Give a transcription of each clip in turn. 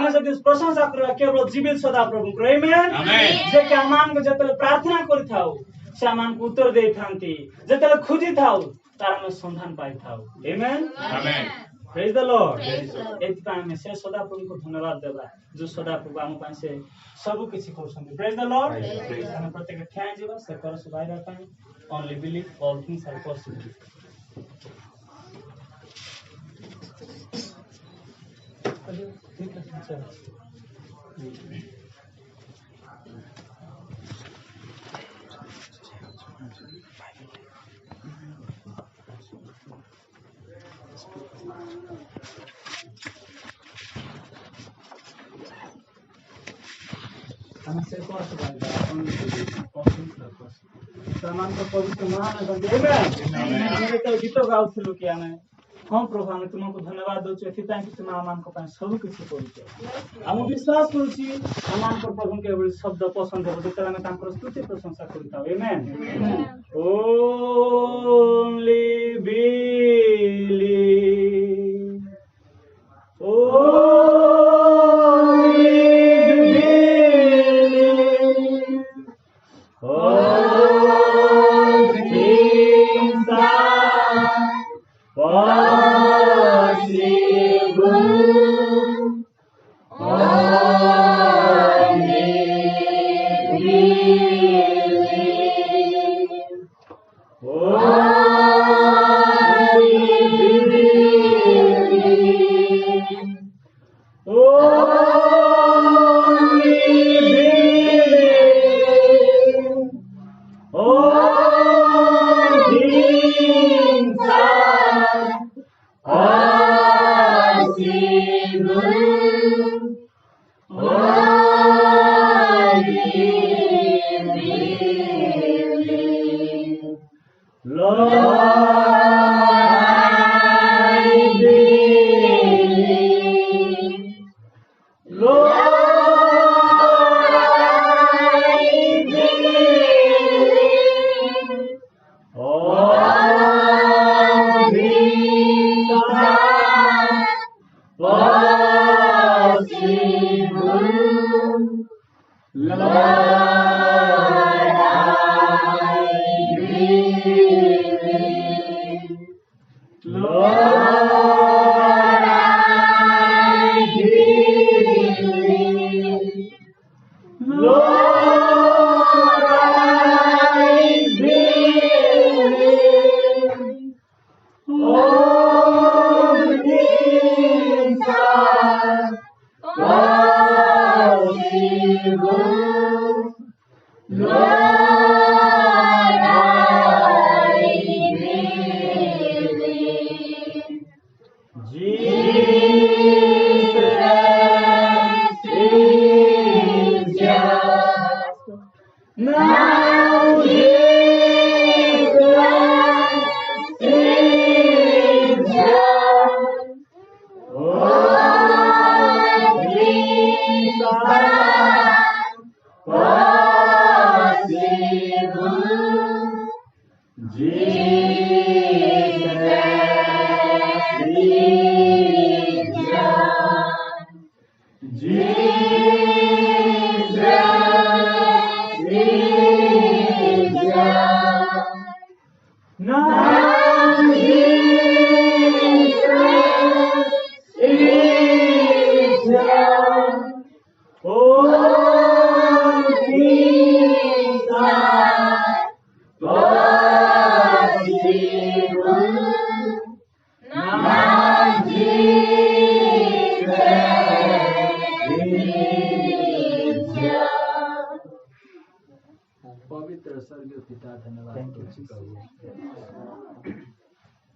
आमे जदि प्रशंसा करबा केवल जीवित सदा प्रभु को आमेन जे के आमान को जतले प्रार्थना करि थाउ से आमान को उत्तर देई थांती जतले खोजी थाउ तार में संधान पाई थाउ आमेन प्रेज द लॉर्ड एति पाए में से सदा प्रभु को धन्यवाद देबा जो सदा प्रभु आम पाए से सब किछि करछन प्रेज द लॉर्ड हम प्रत्येक ठाय जीवा से कर सुबाइरा पाए only believe all things are possible ठीक है चलो हम से को सामान को पवित्र महान आमेन तो गीत गाउथलु कि आमे हम प्रभु आमे तुमको धन्यवाद दउछु एथितां कि तुम आमान को पाए सब किछि करूछ हम विश्वास करूछि आमान को प्रभु के एवढी शब्द पसंद हो जेतला में तांकर स्तुति प्रशंसा करताउ आमेन ओनली बिलीव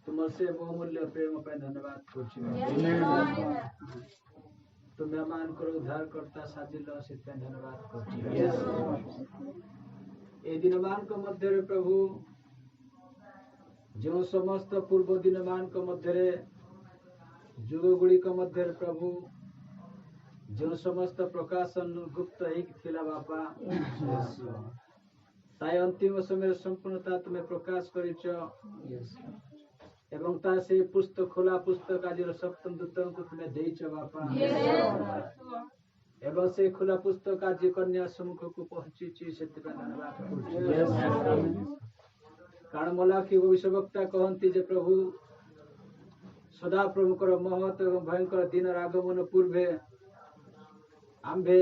तुमसे बहुमूल्य प्रेम पे धन्यवाद करछि तुम्हें मान करो उद्धार करता साजिल से धन्यवाद करछि ए दिनमान को मध्य रे प्रभु जो समस्त पूर्व दिनमान को मध्य रे जुग गुड़ी को मध्य रे प्रभु जो समस्त प्रकाशन गुप्त एक थिला बापा ताई अंतिम समय संपूर्णता तुम्हें प्रकाश करिछ ଏବଂ ତା ସେ ପୁସ୍ତକ ଖୋଲା ପୁସ୍ତକ ଆଜିର ସପ୍ତମ ଦୂତଙ୍କୁ ତୁମେ ଦେଇଛ ବାପା ଏବଂ ସେ ଖୋଲା ପୁସ୍ତକ ଆଜି କନ୍ୟା ସମ୍ମୁଖକୁ ପହଞ୍ଚିଛି ସେଥିପାଇଁ ଧନ୍ୟବାଦ କରୁଛି କାରଣ ମଲାଖି ଭବିଷ୍ୟବକ୍ତା କହନ୍ତି ଯେ ପ୍ରଭୁ ସଦାପ୍ରଭୁଙ୍କର ମହତ ଏବଂ ଭୟଙ୍କର ଦିନର ଆଗମନ ପୂର୍ବେ ଆମ୍ଭେ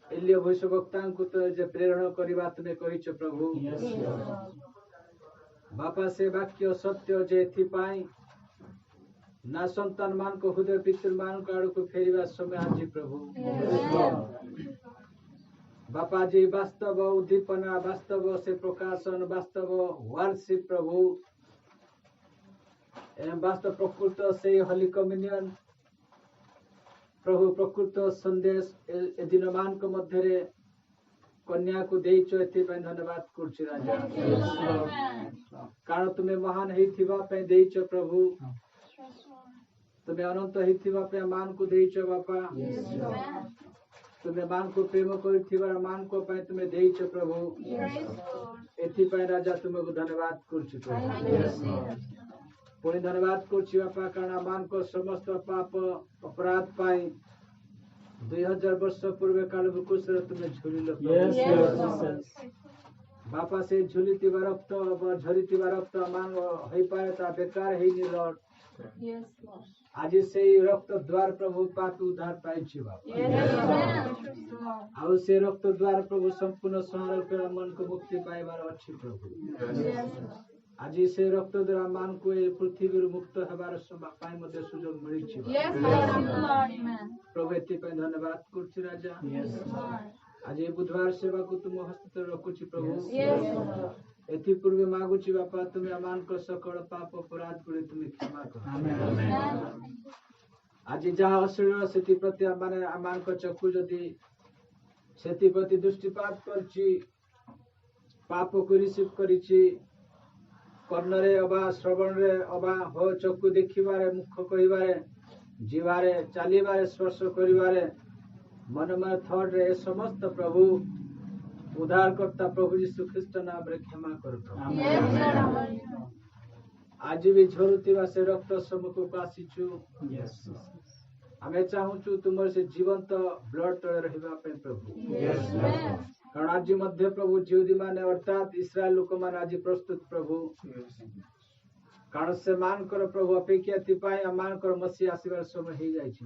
ଏଲିୟ ଭବିଷ୍ୟବକ୍ତାଙ୍କୁ ତ ଯେ ପ୍ରେରଣ କରିବା ତୁମେ କହିଛ ପ୍ରଭୁ ବାପା ସେ ବାକ୍ୟ ସତ୍ୟ ଯେ ଏଥିପାଇଁ ନା ସନ୍ତାନ ମାନଙ୍କ ହୃଦୟ ପିତୃ ମାନଙ୍କ ଆଡକୁ ଫେରିବା ସମୟ ଆଜି ପ୍ରଭୁ ବାପା ଆଜି ବାସ୍ତବ ଉଦ୍ଦୀପନା ବାସ୍ତବ ସେ ପ୍ରକାଶନ ବାସ୍ତବ ୱାର୍ସିପ ପ୍ରଭୁ ବାସ୍ତବ ପ୍ରକୃତ ସେଇ ହଲି କମ୍ୟୁନିୟନ ପ୍ରଭୁ ପ୍ରକୃତ ସନ୍ଦେଶ ଏ ଦିନ ମାନଙ୍କ ମଧ୍ୟରେ କନ୍ୟାକୁ ଦେଇଛ ଏଥିପାଇଁ ଧନ୍ୟବାଦ କରୁଛି ରାଜା କାରଣ ତୁମେ ମହାନ ହେଇଥିବା ପାଇଁ ଦେଇଛ ପ୍ରଭୁ ତୁମେ ଅନନ୍ତ ହେଇଥିବା ପାଇଁ ମାନଙ୍କୁ ଦେଇଛ ବାପା ତୁମେ ମାନଙ୍କୁ ପ୍ରେମ କରିଥିବା ମାନଙ୍କ ପାଇଁ ତୁମେ ଦେଇଛ ପ୍ରଭୁ ଏଥିପାଇଁ ରାଜା ତୁମକୁ ଧନ୍ୟବାଦ କରୁଛି ପୁଣି ଧନ୍ୟବାଦ କରୁଛି ବାପା କାରଣ ମାନଙ୍କ ସମସ୍ତ ପାପ ଅପରାଧ ପାଇଁ 2000 ବର୍ଷ ପୂର୍ବେ କାଳକୁ କୁଶରେ ତୁମେ ଝୁଲିଲ ବାପା ସେ ଝୁଲିଥିବା ରକ୍ତ ଝରିଥିବା ରକ୍ତ ମାନ ହେଇପାରେ ତା ବେକାର ହେଇନି ଲର୍ଡ ଆଜି ସେଇ ରକ୍ତ ଦ୍ୱାର ପ୍ରଭୁ ପାପ ଉଦ୍ଧାର ପାଇଛି ବାପା ଆଉ ସେ ରକ୍ତ ଦ୍ୱାର ପ୍ରଭୁ ସମ୍ପୂର୍ଣ୍ଣ ସଂହାର ମନକୁ ମୁକ୍ତି ପାଇବାର ଅଛି ପ୍ରଭୁ ଆଜି ସେ ରକ୍ତ ଦ୍ୱାରା ମାନଙ୍କୁ ଏ ପୃଥିବୀରୁ ମୁକ୍ତ ହେବାର ପାଇଁ ମଧ୍ୟ ସୁଯୋଗ ମିଳିଛି ପ୍ରଭୁ ଏଥିପାଇଁ ଧନ୍ୟବାଦ କରୁଛି ରାଜା ଆଜି ବୁଧବାର ସେବାକୁ ତୁମ ହସ୍ତରେ ରଖୁଛି ପ୍ରଭୁ ଏଥିପୂର୍ବେ ମାଗୁଛି ବାପା ତୁମେ ଆମମାନଙ୍କ ସକଳ ପାପ ଅପରାଧ ଗୁଡେ ତୁମେ କ୍ଷମା କର ଆଜି ଯାହା ଅଶ୍ଳୀଳ ସେଥିପ୍ରତି ମାନେ ଆମମାନଙ୍କ ଚକ୍ଷୁ ଯଦି ସେଥିପ୍ରତି ଦୃଷ୍ଟିପାତ କରିଛି ପାପକୁ ରିସିଭ କରିଛି କର୍ଣ୍ଣରେ ଅବା ଶ୍ରବଣରେ ଅବା ହୋ ଚକ୍ଷୁ ଦେଖିବାରେ ମୁଖ କହିବାରେ ଯିବାରେ ଚାଲିବାରେ ସ୍ପର୍ଶ କରିବାରେ ମନମୟ ଥଟ୍ରେ ଏ ସମସ୍ତ ପ୍ରଭୁ ଉଦ୍ଧାରକର୍ତ୍ତା ପ୍ରଭୁ ଯୀଶୁ ଖ୍ରୀଷ୍ଟ ନାମରେ କ୍ଷମା କର ଆଜି ବି ଝରୁଥିବା ସେ ରକ୍ତ ସମ୍ମୁଖକୁ ଆସିଛୁ ଆମେ ଚାହୁଁଛୁ ତୁମର ସେ ଜୀବନ୍ତ ବ୍ଲଡ ତଳେ ରହିବା ପାଇଁ ପ୍ରଭୁ କାରଣ ଆଜି ମଧ୍ୟ ପ୍ରଭୁ ଜିହୁଦୀ ମାନେ ଅର୍ଥାତ୍ ଇସ୍ରାଏଲ ଲୋକମାନେ ଆଜି ପ୍ରସ୍ତୁତ ପ୍ରଭୁ କାରଣ ସେମାନଙ୍କର ପ୍ରଭୁ ଅପେକ୍ଷା ଏଥିପାଇଁ ଆମମାନଙ୍କର ମସିହ ଆସିବାର ସମୟ ହେଇଯାଇଛି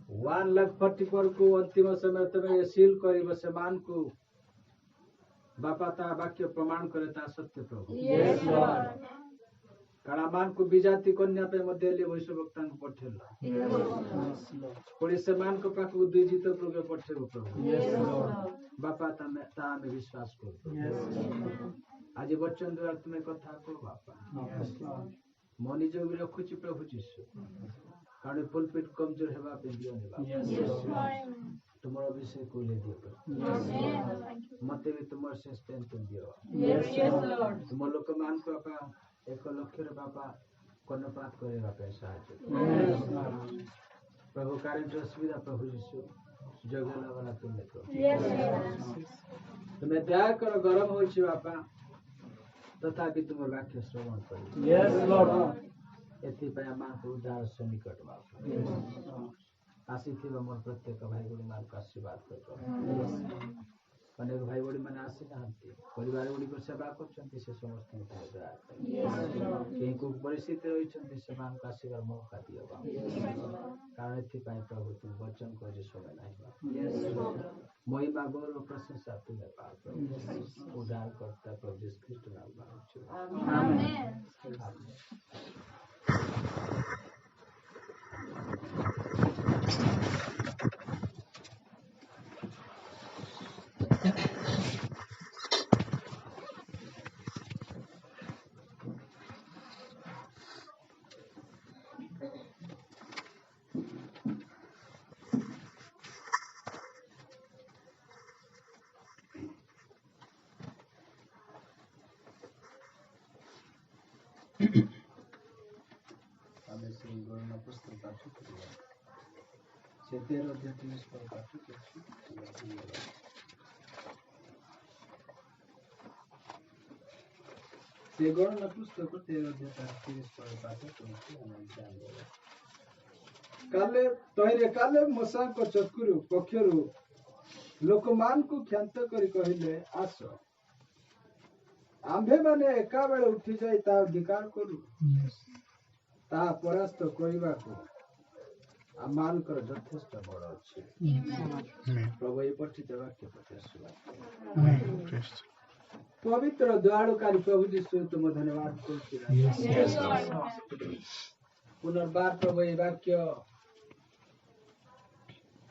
144 କୁ ଅନ୍ତିମ ସମୟ ତମେ ସିଲ୍ କରିବ ସେମାନଙ୍କୁ ବାପା ତା ବାକ୍ୟ ପ୍ରମାଣ କରେ ତା ସତ୍ୟ ପ୍ରଭୁ କାରଣ ଆମମାନଙ୍କୁ ବିଜାତି କନ୍ୟା ପାଇଁ ମଧ୍ୟ ଭବିଷ୍ୟବକ୍ତାଙ୍କୁ ପଠେଇଲ ପୁଣି ସେମାନଙ୍କ ପାଖକୁ ଦୁଇ ଜିତ ପ୍ରଭୁ ପଠେଇବ ପ୍ରଭୁ ବାପା ତମେ ତା ଆମେ ବିଶ୍ୱାସ କରୁ ଆଜି ବଚନ ଦ୍ୱାରା ତୁମେ କଥା କହ ବାପା ମୋ ନିଜକୁ ବି ରଖୁଛି ପ୍ରଭୁ ଯୀଶୁ କାରଣ ପୁଲପିଟ କମଜୋର ହେବା ପାଇଁ ଦିଅନି ତୁମର ବିଷୟ କହିଲେ ଦିଅ ମତେ ବି ତୁମର ସେ ଷ୍ଟ୍ରେନ୍ଥ ଦିଅ ତୁମ ଲୋକମାନଙ୍କୁ ବାପା 1 ଲକ୍ଷରେ ବାପା କର୍ଣ୍ଣପାତ କରିବା ପାଇଁ ସାହାଯ୍ୟ ପ୍ରଭୁ କାରେଣ୍ଟର ସୁବିଧା ପ୍ରଭୁ ଯୀଶୁ ଯୋଗେଇଲା ବାଲା ତୁମେ ତୁମେ ଦୟା କର ଗରମ ହଉଛି ବାପା ତଥାପି ତୁମର ବାକ୍ୟ ଶ୍ରବଣ କରିବ ଏଥିପାଇଁ ଆମମାନଙ୍କୁ ଉଦ୍ଧାର ସନ୍ନିକଟ ବାପା ଆସିଥିବା ମୋର ପ୍ରତ୍ୟେକ ଭାଇ ଭଉଣୀ ମାନଙ୍କୁ ଆଶୀର୍ବାଦ କର ଅନେକ ଭାଇ ଭଉଣୀ ମାନେ ଆସିନାହାନ୍ତି ପରିବାର ଗୁଡ଼ିକ ସେବା କରୁଛନ୍ତି ସେ ସମସ୍ତଙ୍କୁ ଦୟା କର କେହି କୋଉ ପରିସ୍ଥିତି ରହିଛନ୍ତି ସେମାନଙ୍କୁ ଆସିବାର ମୌକା ଦିଅ କାରଣ ଏଥିପାଇଁ ପ୍ରଭୁ ତୁମ ବଚନ କରି ସମୟ ନାହିଁ ମହିମା ଗୌରବ ପ୍ରଶଂସା ତୁମେ ପାଅ ଉଦ୍ଧାର କର୍ତ୍ତା ପ୍ରଭୁ ଯୀଶୁ ଖ୍ରୀଷ୍ଟ ନାମ ମାଗୁଛୁ ଆମେ ସେଇ ଗଣନା ପୁସ୍ତକ ପାଠ କରିବା ସେ 13 ପାଠ କରୁଛୁ ସେ ଗଣନା ପୁସ୍ତକ 13 ପାଠ କେମିତି ଆମେ ଜାଣିବା। କାଲେ ମଶାଙ୍କ ଚକ୍ଷୁରୁ ପକ୍ଷରୁ ଲୋକମାନଙ୍କୁ କ୍ଷାନ୍ତ କରି କହିଲେ, ଆସ ଆମ୍ଭେମାନେ ଏକାବେଳେ ଉଠି ଯାଇ ତାହା ଅଧିକାର କରୁ। ତାହା ପରାସ୍ତ କରିବାକୁ ଆମମାନଙ୍କର ଯଥେଷ୍ଟ ବଳ ଅଛି। ପ୍ରଭୁ ଏଇ ପଠିତ ବାକ୍ୟ ପ୍ରତି ପବିତ୍ର ଦୟାଳୁକାରୀ ପ୍ରଭୁ ଯୀଶୁ ତୁମ ଧନ୍ୟବାଦ କରୁଛି। ପୁନର୍ବାର ପ୍ରଭୁ ଏଇ ବାକ୍ୟ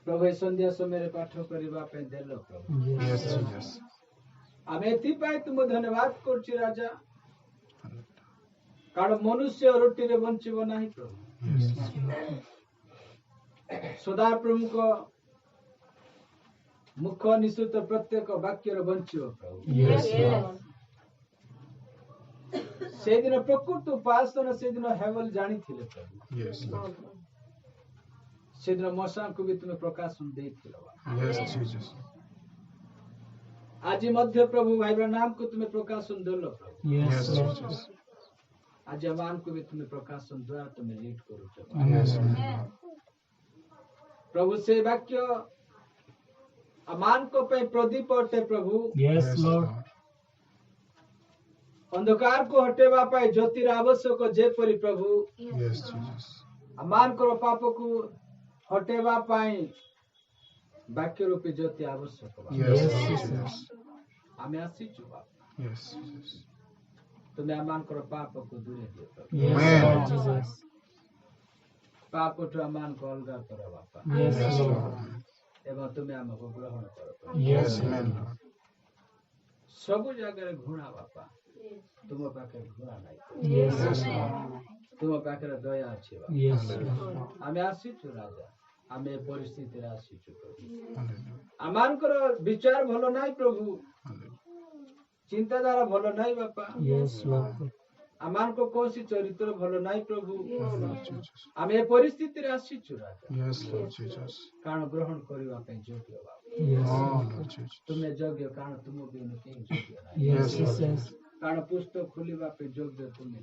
ପ୍ରଭୁ ଏ ସନ୍ଧ୍ୟା ସମୟରେ ପାଠ କରିବା ପାଇଁ ଦେଲ ପ୍ରଭୁ। ଆମେ ଏଥିପାଇଁ ତୁମ ଧନ୍ୟବାଦ କରୁଛି ରାଜା, କାରଣ ମନୁଷ୍ୟ ରୁଟିରେ ବଞ୍ଚିବ ନାହିଁ ପ୍ରଭୁ, ସଦାପ୍ରଭୁଙ୍କ ମୁଖ ନିଃସୃତ ପ୍ରତ୍ୟେକ ବାକ୍ୟରେ ବଞ୍ଚିବ ପ୍ରଭୁ। ସେଦିନ ପ୍ରକୃତ ଉପାସନ ସେଦିନ ହେବ ବୋଲି ଜାଣିଥିଲେ ପ୍ରଭୁ। ସେଦିନ ମଶାଙ୍କୁ ବି ତୁମେ ପ୍ରକାଶନ ଦେଇଥିଲ। ଆଜି ମଧ୍ୟ ପ୍ରଭୁ ଭାଇର ନାମକୁ ତୁମେ ପ୍ରକାଶନ ଦେଲ ପ୍ରଭୁ। ଆଜି ଆମମାନଙ୍କୁ ବି ତୁମେ ପ୍ରକାଶନ ଦ୍ୱାରା ତୁମେ ଲିଡ୍ କରୁଛ ପ୍ରଭୁ। ସେ ବାକ୍ୟ ଆମମାନଙ୍କ ପାଇଁ ପ୍ରଦୀପ ଅଟେ ପ୍ରଭୁ। ଅନ୍ଧକାରକୁ ହଟେଇବା ପାଇଁ ଜ୍ୟୋତିର ଆବଶ୍ୟକ ଯେପରି ପ୍ରଭୁ, ଆମମାନଙ୍କର ପାପକୁ ହଟେଇବା ପାଇଁ ବାକ୍ୟ ରୂପୀ ଜ୍ୟୋତି ଆବଶ୍ୟକ। ଆମେ ଆସିଛୁ ବାପା, ତୁମେ ଆମମାନଙ୍କର ପାପକୁ ଦୂରେଇ ଦିଅ ପ୍ରଭୁ। ପାପଠୁ ଆମମାନଙ୍କୁ ଅଲଗା କର ବାପା, ଏବଂ ତୁମେ ଆମକୁ ଗ୍ରହଣ କର ପ୍ରଭୁ। ସବୁ ଜାଗାରେ ଘୃଣା ବାପା, ତୁମ ପାଖରେ ଘୃଣା ନାହିଁ, ତୁମ ପାଖରେ ଦୟା ଅଛି ବାପା। ଆମେ ଆସିଛୁ ରାଜା, ଆମେ ଏ ପରିସ୍ଥିତିରେ ଆସିଛୁ ପ୍ରଭୁ। ଆମମାନଙ୍କର ବିଚାର ଭଲ ନାହିଁ ପ୍ରଭୁ, ଚିନ୍ତାଧାରା ଭଲ ନାହିଁ ବାପା, ଆମମାନଙ୍କ କୌଣସି ଚରିତ୍ର ଭଲ ନାହିଁ ପ୍ରଭୁ। ଆମେ ଏ ପରିସ୍ଥିତିରେ ଆସିଛୁ ରାଜା, କାରଣ ଗ୍ରହଣ କରିବା ପାଇଁ ଯୋଗ୍ୟ ବାପା। ତୁମେ ଯୋଗ୍ୟ, କାରଣ ତୁମ ବିନା କେହି ଯୋଗ୍ୟ ନାହିଁ। କାରଣ ପୁସ୍ତକ ଖୋଲିବା ପାଇଁ ଯୋଗ୍ୟ ତୁମେ,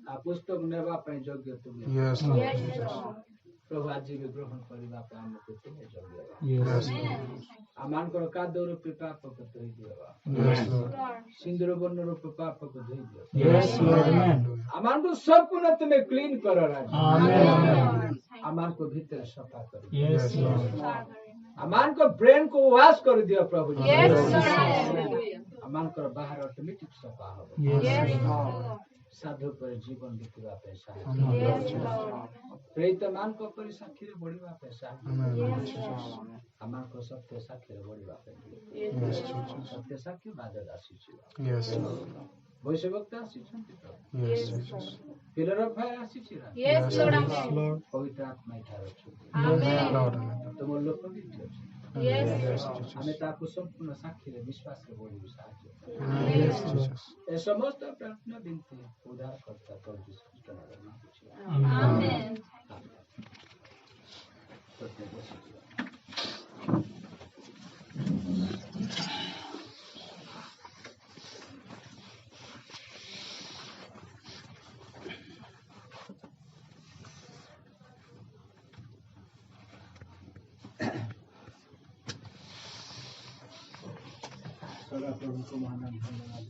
ଆଉ ପୁସ୍ତକ ନେବା ପାଇଁ ଯୋଗ୍ୟ ତୁମେ ପ୍ରଭୁ। ଆଜି ବି ଗ୍ରହଣ କରିବା ପାଇଁ ଆମକୁ ତୁମେ ଯୋଗ୍ୟ। ଆମମାନଙ୍କର କାଦୁଅ ରୂପୀ ପାପକୁ ଧୋଇ ଦିଅ, ସିନ୍ଦୁର ବର୍ଣ୍ଣ ରୂପୀ ପାପକୁ ଧୋଇ ଦିଅ। ଆମମାନଙ୍କୁ ସମ୍ପୂର୍ଣ୍ଣ ତୁମେ କ୍ଲିନ୍ କର ରାଜା। ଆମମାନଙ୍କୁ ଭିତରେ ସଫା କରି ଆମମାନଙ୍କ ବ୍ରେନ୍ କୁ ୱାଶ କରିଦିଅ ପ୍ରଭୁ। ଆମମାନଙ୍କର ବାହାର ଅଟୋମେଟିକ ସଫା ହବ। ସାଧୁ ପରେ ଜୀବନ ବିତିବା ପାଇଁ ସାହାଯ୍ୟ, ପ୍ରେରିତ ମାନଙ୍କ ପରି ସାକ୍ଷୀରେ ବଢିବା ପାଇଁ ସାହାଯ୍ୟ, ଆମମାନଙ୍କ ସତ୍ୟ ସାକ୍ଷୀରେ ବଢିବା ପାଇଁ। ସତ୍ୟ ସାକ୍ଷୀ ବାଦଲ ଆସିଛି, ଭବିଷ୍ୟବକ୍ତା ଆସିଛନ୍ତି, ପିଲର ଅଫ ଫାୟାର ଆସିଛି, ପବିତ୍ର ଆତ୍ମା ଏଠାରେ ଅଛନ୍ତି, ତୁମ ଲୋକ ବି ଅଛନ୍ତି। ଆମେ ତାକୁ ସମ୍ପୂର୍ଣ୍ଣ ସାକ୍ଷୀରେ ବିଶ୍ୱାସରେ ବଢିବୁ ସାହାଯ୍ୟ। ଏ ସମସ୍ତ ପ୍ରାର୍ଥନା ବିନତି ଉଦ୍ଧାର କର୍ତ୍ତା ପ୍ରଭୁ ଯୀଶୁ ଖ୍ରୀଷ୍ଟ ନାମରେ ମାଗୁଛି। ଆମେନ୍। प्रभुको महान धन्यवाद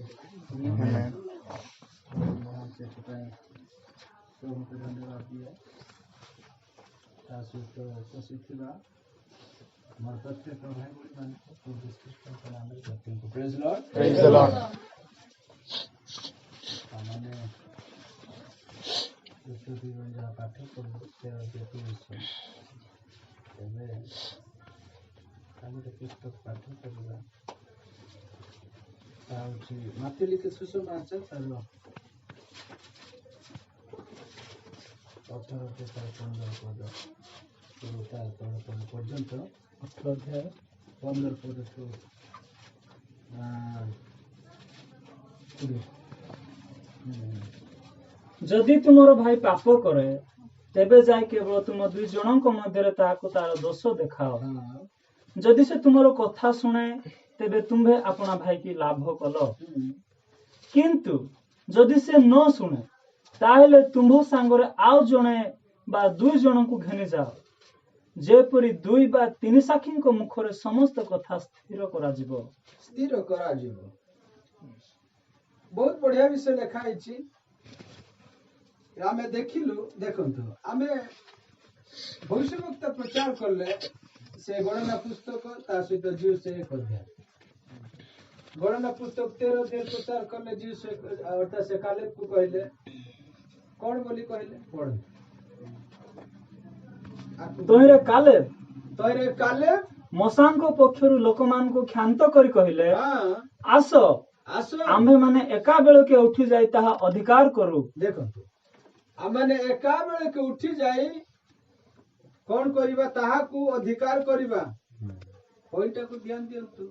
प्रभुको धन्यवाद दिए उपस्थित मोर प्रत्येक भाई प्रेज लॉर्ड मैंने पाठ पुस्तक पाठ करवा माथि लिखे सुसमाचार तार 18 से 15 पद तार पर्यंत 18 अध्याय 15 पद ठू 20 जदि तुमर भाई पाप करे तेबे जाय केवल तुम दुई जनक मध्य ताहाको तार दोष देखाओ। जदि से तुमर कथा शुणे तेबे तुम्हे अपना भाई की लाभ कल। किंतु जदि से न शुणे ताहेले तुम्भ सांगरे आउ जणे बा दुई जन को घेनी जाओ जेपरी दुई बा तीन साखी मुखरे समस्त कथा स्थिर करा जिवो। बहुत बढ़िया विषय लिखा है। आमे देखिलु देखंतु आमे भविष्यवक्ता प्रचार करले से गणना पुस्तक ता सहित जीव से एक अध्याय गणना पुस्तक 13 दिन प्रचार करले जीव से अर्थात से कालेब को कहले कौन बोली कहले पढ़ तोरे कालेब मसांको पक्षरु लोकमान को ख्यान्त करी कहले आस आम्भे माने एका बेल के उठी जाई ताहा अधिकार करू। देखंतु आमने एका बेल के उठी जाई कौन करिबा ताहा को अधिकार करिबा पॉइंट को ध्यान दियंतु।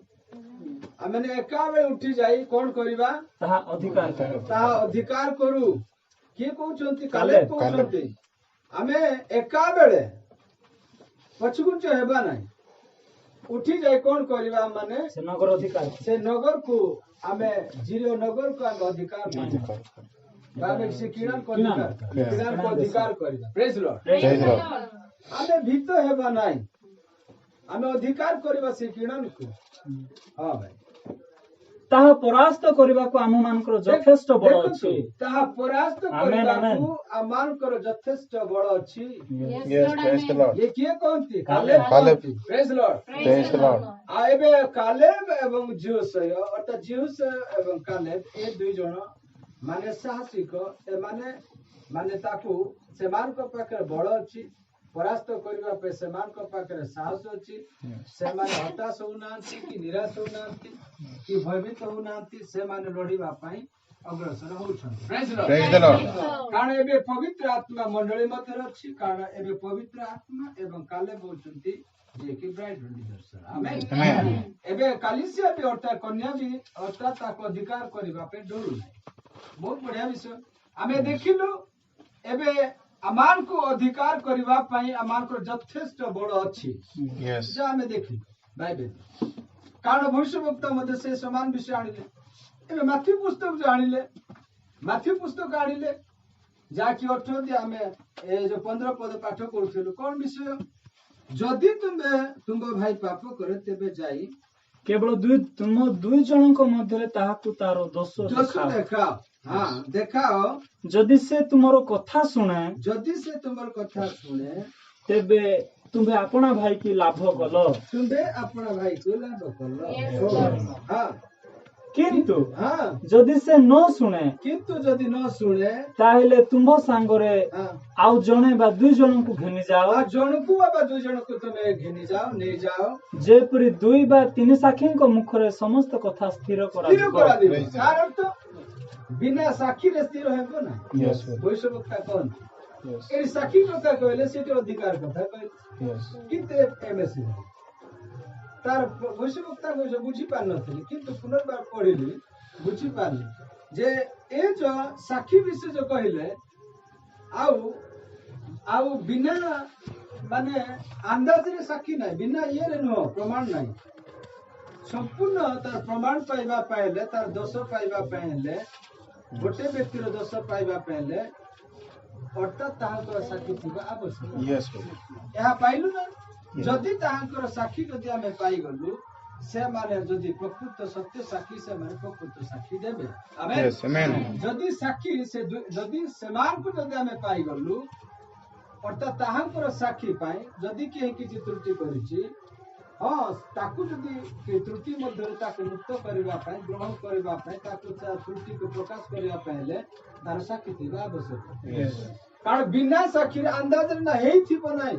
आमने एका बेल उठी जाई कौन करिबा ताहा अधिकार करू के कहउछंती काले कहउछंती आमे एका बेले पछगुंच हेबा नाही उठी जाई कौन करिबा माने से नगर को आमे जीरो नगर को आमे अधिकार बाबे से किरण को अधिकार करिबा। Praise Lord. आमे भीतो हेबा नाही आमे अधिकार करिबा से किरण को हां भाई ताहा परास्त करिबा को आम मानकर यथेष्ट बळ अछि ताहा परास्त करिबा को आम मानकर यथेष्ट बळ अछि। Yes praise the Lord. ये किए कहंती कालेब प्रेज लॉर्ड। आ एबे कालेब एवं जोश अर्थात जोश एवं कालेब ए दुई जण माने साहसिक ए माने ताकू सेमान को पाखरे बळ अछि परास्त करिबा पे सेमान को पाखरे साहस अछि से माने हताश होनांती कि निराश होनांती कि भयभीत होनांती से माने लड़ीबा पई अग्रसर होउछन। Praise the Lord. कारण एबे पवित्र आत्मा मंडली मध्य अछि कारण एबे पवित्र आत्मा एवं काले बोलचंती जे कि ब्राइड लीडर। आमेन। एबे कालिसिया भी अर्थात कन्या भी अर्थात ताको अधिकार करिबा पे डरू नै। बहुत बढ़िया विषय आमे देखिलु एबे अमान को अधिकार करिबा पई अमान को यथेष्ट बड़ अछि। यस जे हमें देखि बाइबल कारण भविष्यवक्ता मध्ये से समान विषय आनिले एबे माथी पुस्तक जे आनिले माथी पुस्तक आनिले जाकी अर्थ दे हमें ए जो 15 पद पाठ करथिलु कोन विषय जदि तुम भाई पाप करे तेबे जाई केवल दुई जन को मध्य ताहाकु तारो दोष देखाओ। हाँ देखाओ जदि से तुमरो कथा सुने तेबे तुम्हें अपना भाई की लाभ कलो हाँ किंतु जदि से न सुने ताहेले तुम्भो सांगरे आउ जणे बा दुई जन को घेनी जाओ जनकु बा दुई जन को तुमे घेनी जाओ नै जाओ जेपरि दुई बा तीन साखी को मुखरे समस्त कथा स्थिर करा दिबो। कारण तो बिना साखी रे स्थिर हेबो ना। यस भविष्यवक्ता कोन ए साखी कथा कहले सेटे अधिकार कथा कहले। यस किते एमएससी तार भविष्यवक्ता को बुझी पार नथिले किंतु पुनर्बार पढिली बुझी पारली जे ए जो साखी विषय जो कहले आउ बिना माने अंदाज रे साखी नै बिना ये रे नो प्रमाण नै संपूर्ण तार प्रमाण पाइबा पाइले तार दोष पाइबा पाइले गोटे व्यक्तिर दोष पाइबा पाइले अर्थात ताहाकर साखी थिबा आवश्यक। यस यहा पाइलु ना जदि ताहाकर साखी जदि आमे पाइ गलु से माने जदि प्रकृत सत्य साखी से माने प्रकृत साखी देबे। आमेन। Yes amen. जदि साखी से जदि समान को जदि आमे पाइ गलु अर्थात ताहाकर साखी पाइ जदि केहि किछि त्रुटि करिछि हाँ ताकू जदि त्रुटि मध्य ताकू मुक्त करबा पय ग्रहण करबा पय ताकू त्रुटि को प्रकाश करबा पहले तार साखी थिबा आवश्यक। कारण बिना साखी अंदाज न हेई थिबो नै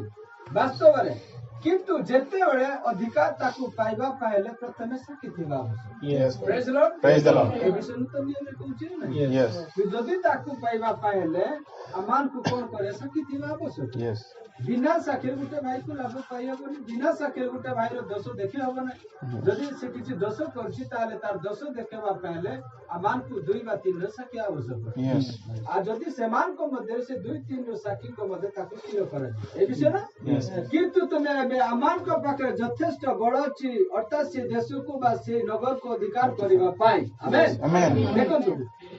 वास्तव रे किंतु जेते बेले अधिकार ताकू पाइबा पहले प्रथमे साखी थिबा आवश्यक। Yes praise the Lord. ए विषय तो नियम कहउछि ना। यस जदि ताकू पाइबा पहले अमान को कोन करे साखी थिबा आवश्यक। यस बिना साक्षी गोटे भाई को लाभ पाई हेबनी बिना साक्षी गोटे भाई दोष देखी हब ना जदि से किसी दोष करछि ताले तार दोष देखेबा पहले आमान को 2 बा 3 साक्षी आवश्यक आ जदि समान को मध्य से 2-3 साक्षी को मध्य ताको क्लियर करा ए विषय ना किंतु तुमे एबे आमान को पाखे यथेष्ट बड़ अछि अर्थात से देश को बा से नगर को अधिकार करिबा पाई आमेन देखो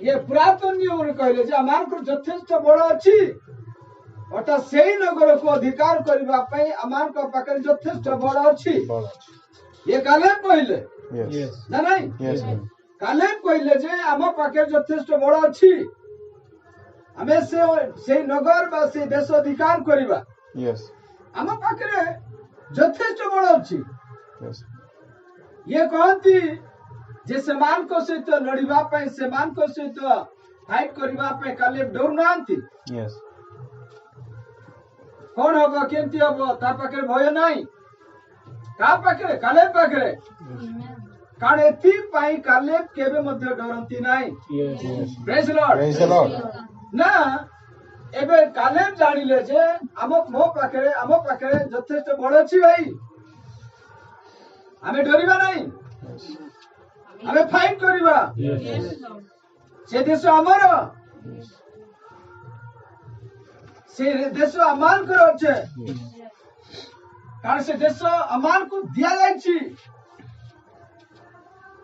ये पुरातन नियम कहले जे आमान को यथेष्ट बड़ अछि अर्थात से नगर को अधिकार करिबा पाई आमान को पाखे यथेष्ट बड़ अछि ये कालेब कहले ना नहीं कालेब कहले जे आम पाखे यथेष्ट बड़ अछि हमें से नगर बा से देश अधिकार करिबा आम पाखे यथेष्ट बड़ अछि ये कहती जे समान को सहित लड़िबा पाई समान को सहित फाइट करिबा पाई कालेब डर नांती कौन हबो केंती हबो ता पाखे भय नाही का पाखे कालेब पाखे कारण एथि पाई कालेब केबे मध्ये डरंती नाही प्रेज लॉर्ड ना एबे कालेब जानिले जे मो पाखे यथेष्ट बड़ अछि भाई हमें डरिबा नाही हमें फाइट करिबा से देश हमर से देश अमान कर अच्छे कारण से देश अमान को दिया जाइछि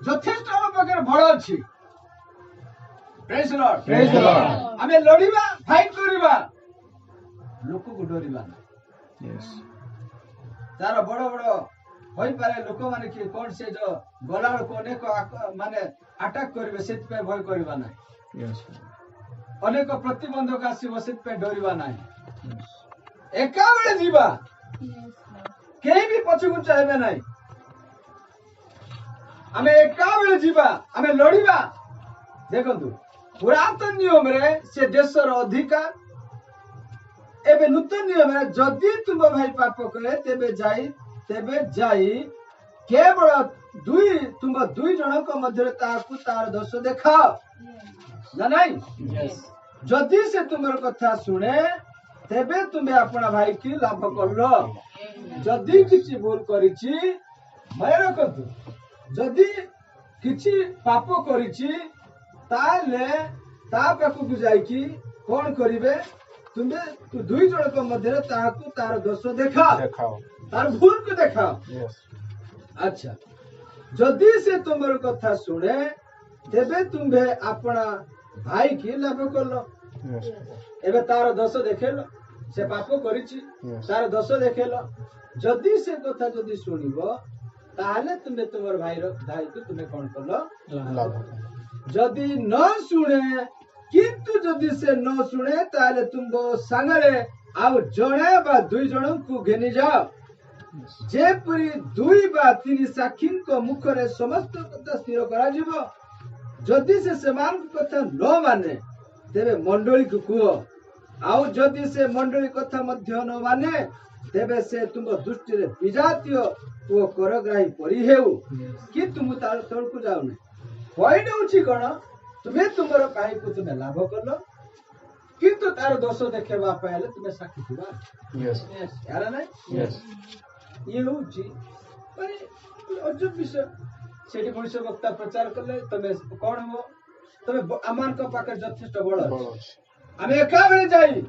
यथेष्ट हम पाखे बड़ अछि प्रेज लॉर्ड हमें लड़िबा फाइट करिबा लोक को डरिबा तार बड़ बड़ होई पारे लोक माने कि कोन से जो गला कोने को माने अटैक करिवे सेत पे भय करिबा नै अनेक प्रतिबंधक आसीब सेत पे डरिबा नै एका बेले जीवा केही भी पछुगु चाहबे नै हमें एका बेले जीवा हमें लड़िबा देखंतु पुरातन नियम रे से देशर अधिकार एबे नूतन नियम रे जदि तुम भाई पाप करे तेबे जाई केवल तुम 2 जन को मध्य ताकू तार दोष देखाओ ना नहीं जदि से तुमर कथा सुने तेबे तुम्हें अपना भाई की लाभ करलो जदि किछि भूल करिछि मैं रखतु जदि किछि पाप करिछि ताले ता पाखु जाई कि कोन करिवे तुम्हें 2 जन को मध्य ताकू तार दोष देखाओ तार भूल को देखाओ अच्छा जदि से तुमर कथा सुने तेबे तुम्हें अपना भाई की लाभ करलो एबे तार दोष देखेलो से पाप करिछि तार दोष देखेलो जदि से कथा जदि सुनिबो ताले तुम्हें तुमर भाई रो दायित्व तुम्हें कोन करलो जदि न सुने किंतु जदि से न सुने ताले तुमबो संगरे आउ जणे बा 2 जन को घेनी जाओ जेपरी 2 बा 3 साक्षी को मुख रे समस्त कथा स्थिर करा जिवो जदि से समान कथा न माने तेबे मंडली को कुह आउ जदि से मंडली कथा मध्य न माने तेबे से तुम दृष्टि रे विजातीय को करग्राही परि हेउ कि तुम तार तळ को जाउ ने पॉइंट होछि कोन तुमे तुमरो काई को तुमे लाभ करलो किंतु तार दोष देखेबा पहले तुमे साक्षी थिबा यस यार नै यस ये होछि पर अजब विषय सेठी मनुष्य वक्ता प्रचार करले तमे कोन हो तमे अमान को पाकर यथेष्ट बड़ हमें एका बेले जाई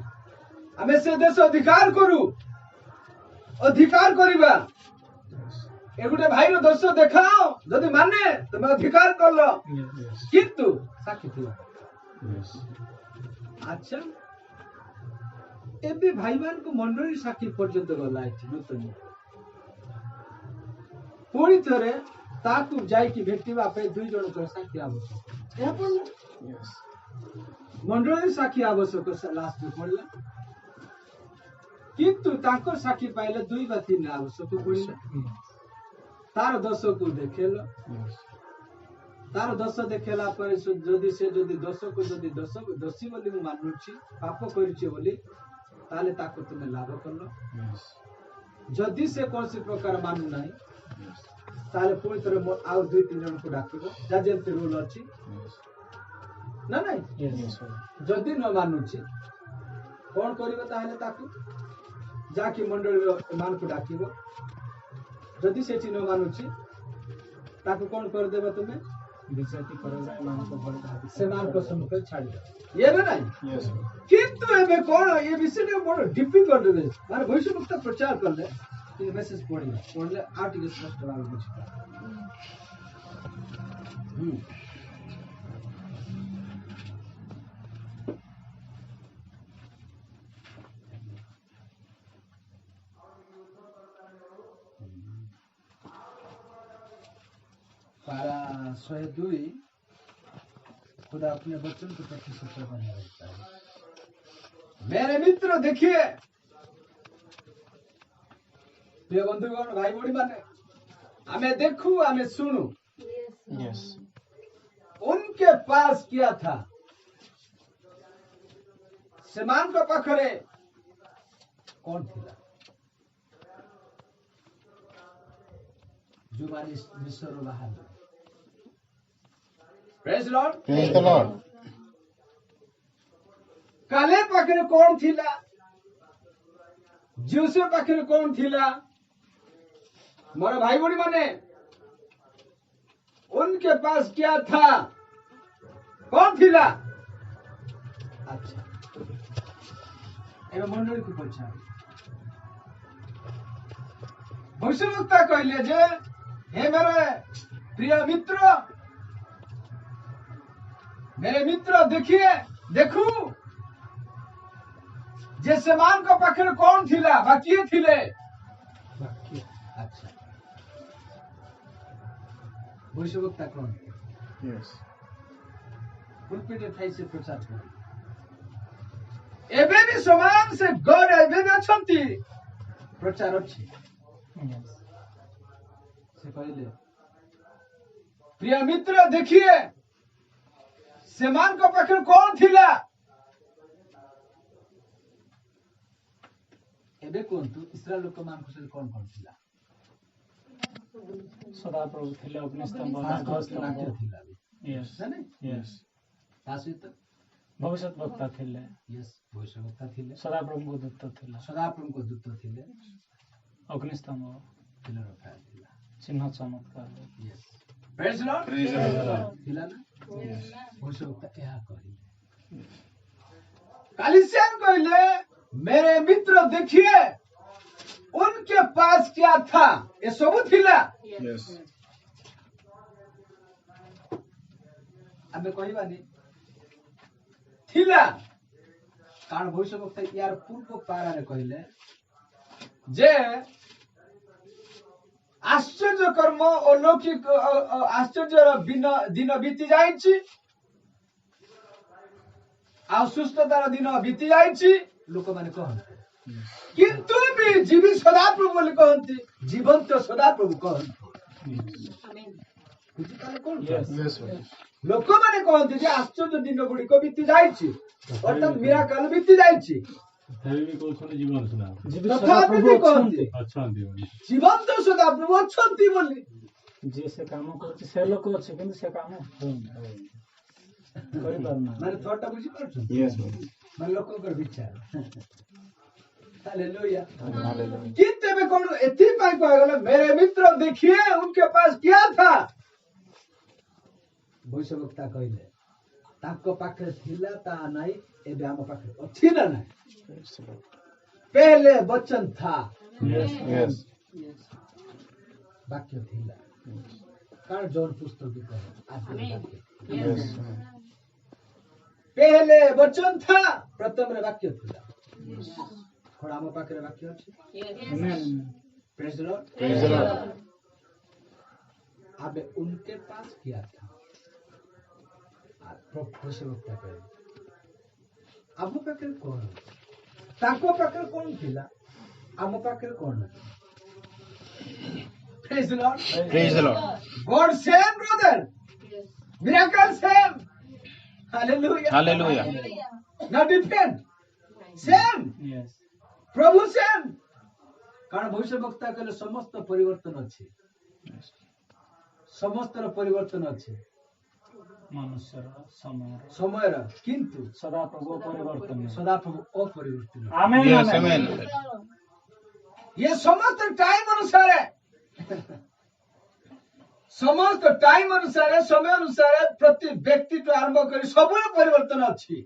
हमें से देश अधिकार करू अधिकार करिबा ए गुटे भाई रो दोष देखाओ जदि माने तमे अधिकार करलो किंतु साक्षी थिबा अच्छा एबे भाई मान को मंडली साक्षी पर्यंत गला अछि नूतन पूरी थरे ताकू जाई की भेटिबा पे 2 जन को साक्षी आवश्यक या पड़ला मंडली साक्षी आवश्यक लास्ट में पड़ला किंतु ताको साक्षी पाइले 2 बा 3 आवश्यक पड़ला तार दोष को देखेलो तार दोष देखेला पर जदि दोष को दोषी बोली मु मानुछि पाप करिछि बोली ताले ताको तुमे लाभ करलो जदि से कोनसी प्रकार मानु नाही ताले पुरी तरह आउ 2-3 जन को डाकिबो जा जेते रूल अछि ना नहीं जदि न मानुछि कोन करिबो ताले ताको ଯାକି ମଣ୍ଡଳୀର ଏମାନଙ୍କୁ ଡାକିବ ଯଦି ସେଠି ନ ମାନୁଛି ତାକୁ କଣ କରିଦେବ ତୁମେ ବିଜାତି କରାଯାଏ ଏମାନଙ୍କ ଭଳି ଭାବି ସେମାନଙ୍କ ସମ୍ମୁଖରେ ଛାଡ଼ିବ ଏବେ ନାହିଁ କିନ୍ତୁ ଏବେ କଣ ଏ ବିଷୟରେ ବଡ ଡିଫିକଲ୍ଟ ମାନେ ଭବିଷ୍ୟବକ୍ତା ପ୍ରଚାର କଲେ କିନ୍ତୁ ମେସେଜ ପଢିଲେ ଆଉ ଟିକେ ସ୍ପଷ୍ଟ ଭାବେ ବୁଝିପାରିବ पारा 102 खुदा अपने वचन को प्रति सच्चा बनाए रखता है। मेरे मित्र देखिए प्रिय बंधुगण भाई बड़ी माने हमें देखू हमें सुनू उनके पास क्या था समान को पाखरे कौन थिला जुबानी विश्वर बाहर Praise the Lord. Praise the Lord. काले पाखरे कौन थिला जोसेफ पाखरे कौन थिला मोर भाई बड़ी माने उनके पास क्या था कौन थिला अच्छा एवं मंडली को पूछा भविष्यवक्ता कहले जे हे मेरे प्रिय मित्र मेरे मित्र देखिए देखू जे समान को पाखरे कौन थिला बाकी थिले अच्छा भविष्यवक्ता कौन पुलपिटे ठाई से प्रचार कर एबे भी समान से गॉड एबे भी अछंती प्रचार अछि से कहले प्रिय मित्र देखिए समान को पाखरे कौन थिला एबे कोन तू इस्राएल लोक मान को कौन कौन थिला सदा प्रभु ଥିଲେ ଅଗ୍ନିସ୍ତମ୍ଭ थिला यस यस तासित ଭବିଷ୍ୟତ ବକ୍ତା ଥିଲେ यस भविष्यवक्ता थिले ସଦାପ୍ରଭୁଙ୍କ ଦୂତ ଥିଲା सदाप्रभु को दूत थिले ଅଗ୍ନିସ୍ତମ୍ଭ थिला रफाएल थिला ଚିହ୍ନ ଚମତ୍କାର yes praise the Lord Praise the Lord. थिला ना भविष्यवक्ता ଏହା କହିଲେ कालिसियन कहले मेरे मित्र देखिए उनके पास क्या था ये सब थिला Yes. आमे कहबानी थिला कारण भविष्यवक्ता यार पूर्व पारारे कहले जे आश्चर्य कर्म अलौकिक आश्चर्य दिन बीती जाइछि आ सुस्थतार दिन बीती जाइछि लोक माने कहन्ते किंतु भी जीवी सदाप्रभु बोली कहन्ते जीवंत सदाप्रभु कहन्ते बुझि पाले कोन Yes. Yes, Lord. लोक माने कहन्ते जे आश्चर्य दिन गुडी बीती जाइछि अर्थात मिराकल बीती जाइछि तथापि भी कहन्ते जीवंत सदाप्रभु अछन्ति बोली ଯିଏ ସେ କାମ କରୁଛି ସେ ଲୋକ ଅଛି କିନ୍ତୁ ସେ କାମ କରିପାରୁନା माने थोड़ा बुझी पारछु Yes, Lord. मन लोकों कर विचार हालेलुया Hallelujah. किंतु में कौन एथि पाई कहगले मेरे मित्र देखिए उनके पास क्या था भविष्यवक्ता कहले ताको पाखरे थिला ता नाही एबे हम पाखरे अछि ना नाही Praise the Lord. पहले वचन था Yes. वाक्य थिला कारण जॉन पुस्तक भी कहे आदि वाक्य Yes. पहले वचन था प्रथम रे वाक्य थिला कोन हम पाखरे वाक्य अछि praise the Lord Praise the Lord. अबे उनके पास क्या था भविष्यवक्ता कहे ଆମ ପାଖରେ କଣ ତାଙ୍କ ପାଖରେ କଣ ଥିଲା ଆମ ପାଖରେ କଣ ଅଛି Praise the Lord. Praise the Lord. God same brother. Miracle same. Hallelujah. Hallelujah. Not different. Same. Yes. Prabhu same कारण भविष्यवक्ता कहले समस्त परिवर्तन अछि समस्त परिवर्तन अछि मनुष्यर समयर किंतु सदा प्रभु परिवर्तन सदा प्रभु अपरिवर्तन आमेन Yes, amen. ये समस्त टाइम अनुसार समस्त टाइम अनुसार समय अनुसार प्रति व्यक्ति आरंभ कर सब परिवर्तन अच्छी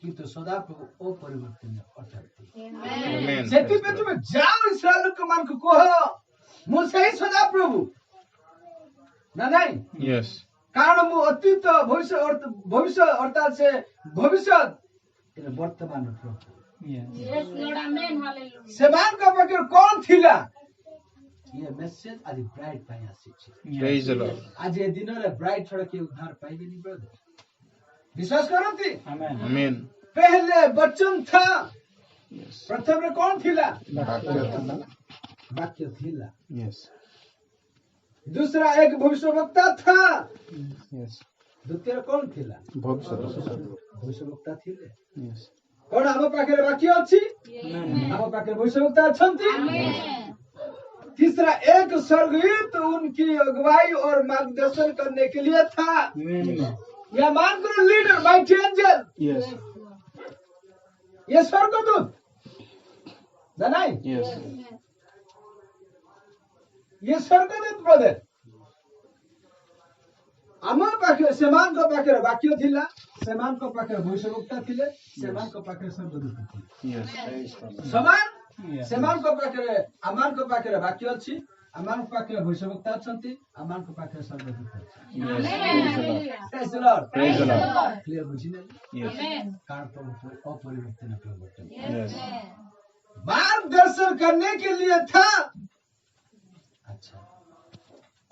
किंतु सदाप्रभु अपरिवर्तन अटंती Amen. ସେଥିପାଇଁ ତୁମେ ଯାଅ ଇସ୍ରାଏଲ ଲୋକମାନଙ୍କୁ କହ ମୁଁ ସେଇ ସଦାପ୍ରଭୁ ନା ନାଇଁ Yes. କାରଣ ମୁଁ ଅତୀତ ଭବିଷ୍ୟ ଅର୍ଥାତ୍ ସେ ଭବିଷ୍ୟତ ଏ ବର୍ତ୍ତମାନ ପ୍ରଭୁ Yes, Lord. Amen. Hallelujah. ସେମାନଙ୍କ ପାଖରେ କଣ ଥିଲା ଇଏ ମେସେଜ ଆଜି ବ୍ରାଇଡ୍ ପାଇଁ ଆସିଛି Praise the Lord. ଆଜି ଏ ଦିନରେ ବ୍ରାଇଡ୍ ଛଡା କିଏ ଉଦ୍ଧାର ପାଇବେନି ବ୍ରଦର ବିଶ୍ୱାସ କରନ୍ତି Amen. Amen. ପହଲେ ବଚନ ଥା Yes. ପ୍ରଥମରେ କଣ ଥିଲା Bhakti. ବାକ୍ୟ ଥିଲା Yes. दूसरा एक भविष्यवक्ता था Yes. द्वितीय कौन थिला Bhakti. भविष्यवक्ता थिले Yes. कौन हम पाखे बाकी अछि Amen. हम पाखे भविष्यवक्ता अछंती Amen. तीसरा एक स्वर्गदूत उनकी अगुवाई और मार्गदर्शन करने के लिए था Amen. या मान करो लीडर माइटी एंजल Yes. ये स्वर्गदूत नहीं Yes. ये स्वर्गदूत ब्रदर आम पाखे सेमान को पाखे बाक्य थिला सेमान को पाखे भविष्यवक्ता थिले सेमान को पाखे स्वर्गदूत थिले Yes. समान Yes. सेमान को पाखे आमान को पाखे बाक्य अछि आमान को पाखे भविष्यवक्ता अछंती आमान को पाखे स्वर्गदूत अछि Hallelujah. Praise the Lord Praise the Lord. Clear बुझिले Yes. Amen. कारण प्रभु अपरिवर्तन प्रवर्तन Yes. मार्गदर्शन करने के लिए था अच्छा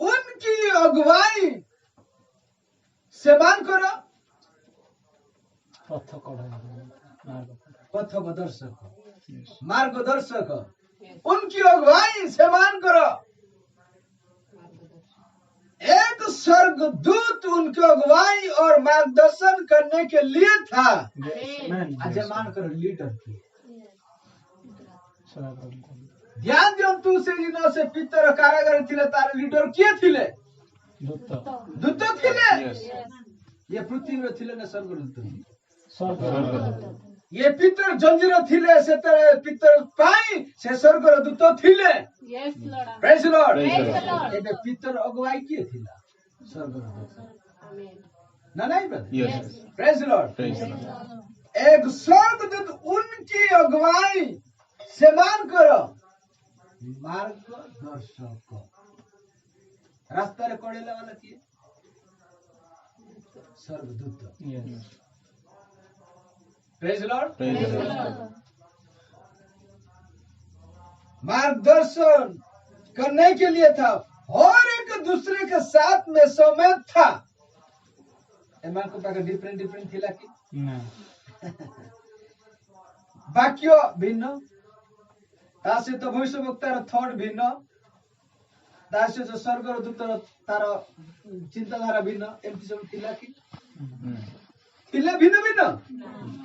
उनकी अगुवाई सेमान करो पथ कढ़ा पथप्रदर्शक Yes. मार्गदर्शक उनकी अगुवाई सेमान करो एक स्वर्गदूत उनकी अगुवाई और मार्गदर्शन करने के लिए था Amen. आज मान करो लीडर की सदाप्रभु ध्यान दियंतु से दिनों से पितर कारागार थिले तार लीडर किए थिले दूत दूत थिले Yes. ये पृथ्वी रे थिले ना स्वर्गदूत स्वर्ग ये पितर जंजीर थिले से तर पितर पाई से स्वर्गदूत थिले Yes, Lord. Praise lord Praise the Lord. एबे पितर अगुवाई किए थिला स्वर्गदूत Amen. ना नहीं brother Yes. Praise lord Praise the Lord. एक स्वर्गदूत उनकी अगुवाई सेमान करो मार्गदर्शक रास्ता रे कोड़ेला वाला किए स्वर्गदूत Yes. Praise lord Praise the Lord. मार्गदर्शन करने के लिए था और एक दूसरे के साथ में सम्मिलित था एमान को पाके डिफरेंट डिफरेंट थिला कि ना वाक्य भिन्न ता सहित भविष्यवक्तार थॉट भिन्न ता सहित स्वर्गदूतर तार चिंताधारा भिन्न एमती सब थिला कि थिले भिन्न भिन्न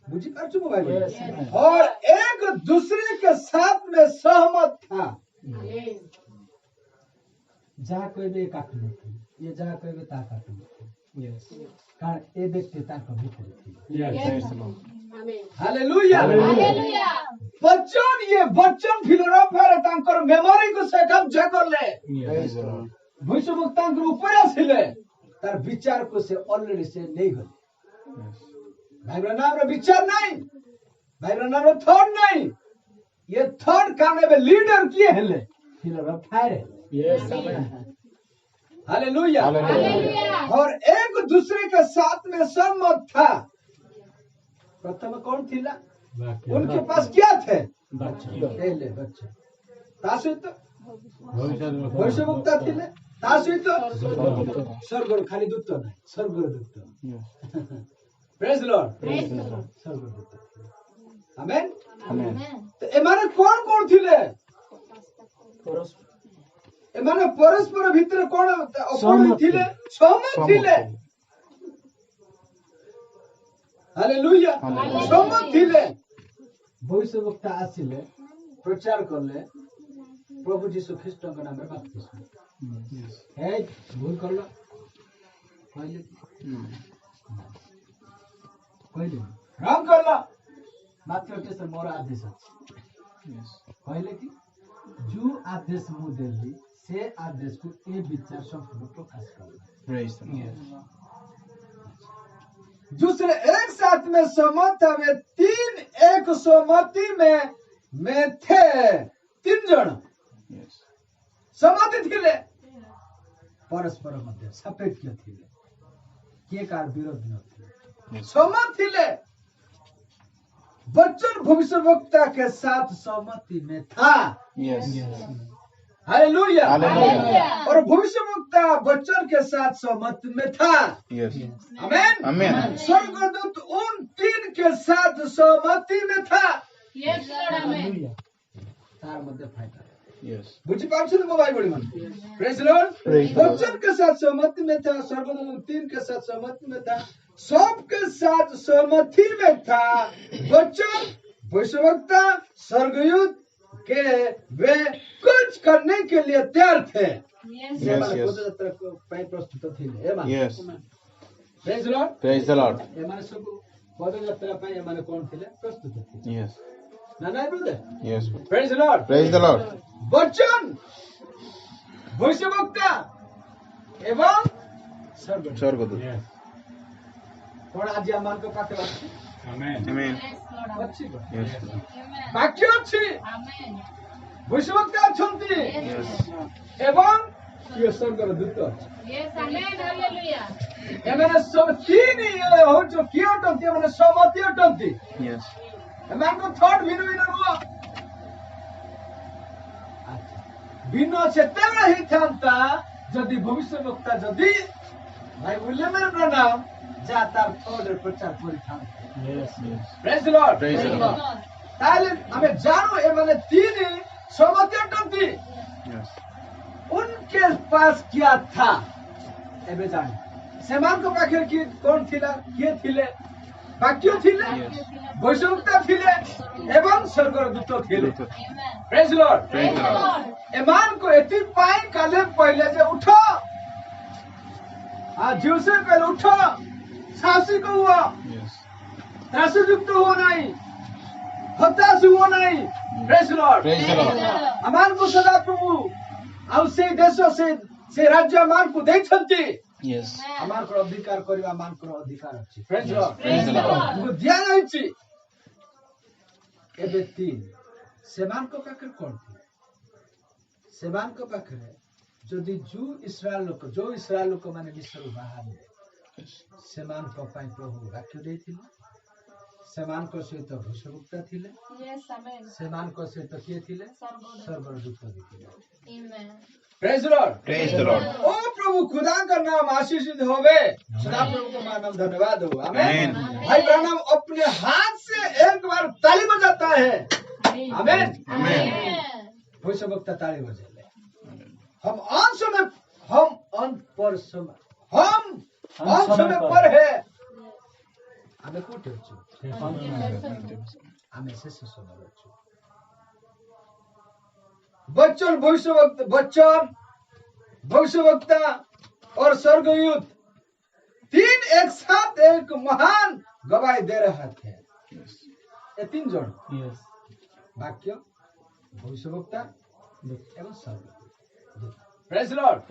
बुझी पार्छु mo भाई Yes, amen. और एक दूसरे के साथ में सहमत था Amen. जहाँ कहबे काटनु ये जहाँ कहबे ता काटनु Yes. कारण ए व्यक्ति ताको भित्र थी Yes. Praise the Lord. Amen. Hallelujah Hallelujah. Bachchan ये बच्चन फिलोरोफर तांकर मेमोरी को से कब्जा करले Praise the Lord. भविष्यवक्तांकर ऊपर आसिले तार विचार को से ऑलरेडी से नहीं गले Yes. भाइब्रा नाम रो विचार नहीं भाइब्रा नाम रो थॉट नहीं ये थॉट कामे में लीडर किए हेले फिलोरोफर Yes. Amen. Hallelujah Hallelujah. और एक दूसरे के साथ में सम्मत था प्रथम कौन थिला उनके पास क्या थे पहले बच्चे ता सहित भविष्यवक्ता थिले ता सहित स्वर्ग खाली दूत नहीं स्वर्गदूत Yes. Praise lord Praise the Lord. स्वर्गदूत आमेन Amen. तो एमाने कौन थिले एमाने परस्पर भितर कौन अपनी सहमत थिले सहमत थिले हालेलुया Hallelujah. सहमत थिले भविष्यवक्ता आसिले प्रचार करले प्रभु जीशु ख्रीष्ट का नाम रे बपतिस्मा Yes. है भूल करलो कहले କହିଲେ ଗ୍ରହଣ କଲ ମାତ୍ର ଗୋଟେ ସେ ମୋର ଆଦେଶ ଅଛି Yes. କହିଲେ କି ଯୋଉ ଆଦେଶ ମୁଁ ଦେଲି ସେ ଆଦେଶକୁ ଏ ବିଚାर ସମ୍पूर्ण प्रकाश करना Praise the Lord. दूसरे एक साथ में सहमत हुए तीन एक सहमति में थे तीन जन Yes. सहमति थिले परस्पर मध्य सापेक्ष थिले किए कार विरोध नथिले Yes. सहमत थिले वचन भविष्यवक्ता के साथ सहमति में था Yes. Hallelujah hallelujah. और भविष्यवक्ता वचन के साथ सहमति में था Yes. आमेन Amen. स्वर्गदूत उन तीन के साथ सहमति में था Yes, Lord. Amen. तार मध्य फायदा Yes. बुझी पाछे तो मोबाइल बड़ी मन praise lord Praise the Lord. वचन के साथ सहमति में था स्वर्गदूत तीन के साथ सहमति में था सब के साथ सहमति में था वचन भविष्यवक्ता स्वर्गदूत के वे कुछ करने के लिए तैयार थे Yes, Yes, Lord. yes. प्रस्तुत थे एमा Yes. Praise lord Praise the Lord. एमाने सब पदयात्रा ପାଇଁ एमाने कोन थिले प्रस्तुत थे Yes. ना ना brother Yes. Praise lord Praise the Lord. वचन भविष्यवक्ता एवं स्वर्गदूत स्वर्गदूत. कोन आज आमान को पाखे अछि Amen. Yes, Lord. Amen. अछि Yes. Amen. वाक्य अछि Amen. भविष्यवक्ता अछंती Yes. एवं ये स्वर्गदूत अछि Yes, Amen. Hallelujah. एमाने सब तीन ये हो जो कियो टंती माने सहमति टंती Yes. एमान को थॉट भिन्न भिन्न हो भिन्न सेतेबे ही थांता जदि भविष्यवक्ता जदि भाई विलियम ब्रनाम जा तार थॉट प्रचार करि थांता Yes. Praise lord Praise the Lord. ताले हमें जानो एमाने तीन सहमति टंती Yes. उनके पास क्या था एबे जाने सेमान को पाखे की कौन थिला के थिले वाक्य थिले Yes. भविष्यवक्ता थिले एवं स्वर्गदूत थिले Luther. Amen. Praise lord Praise the Lord. एमान को एति पाई काले पहले जे उठो आ जीव से पहले उठो साहसी को हुआ Yes. त्रासयुक्त हुआ नहीं हताश हुआ नहीं praise lord Praise the Lord. अमान को सदा प्रभु आउ से देश से राज्य अमान को दे छंती Yes. अमान को अधिकार करिवा अमान को अधिकार अछि praise Yes. Lord Praise the Lord. को ध्यान अछि एबे तीन सेमान को पाखर कोन थी सेमान को पाखर जदि जो इस्राएल लोक माने मिस्र बाहर Yes. सेमान को पाई प्रभु वाक्य देथिले सेमान को सहित भविष्यवक्ता थिले Yes, Amen. सेमान को सहित किए थिले Sargodut. स्वर्गदूत थिले Amen. Praise lord Praise the Lord. ओ प्रभु खुदा का नाम आशीषित होवे सदा प्रभु को मानव धन्यवाद हो आमीन Amen. भाई ब्रैनम अपने हाथ से एक बार ताली बजाता है आमीन Amen. भविष्यवक्ता ताली बजाले हम अंत समय पर है हमें कोठे छु हमें शेष समय छु बच्चन भविष्यवक्ता और स्वर्गदूत तीन एक साथ एक महान गवाही दे रहे थे Yes. ये तीन जन Yes. वाक्य भविष्यवक्ता एवं स्वर्गदूत प्रेज लॉर्ड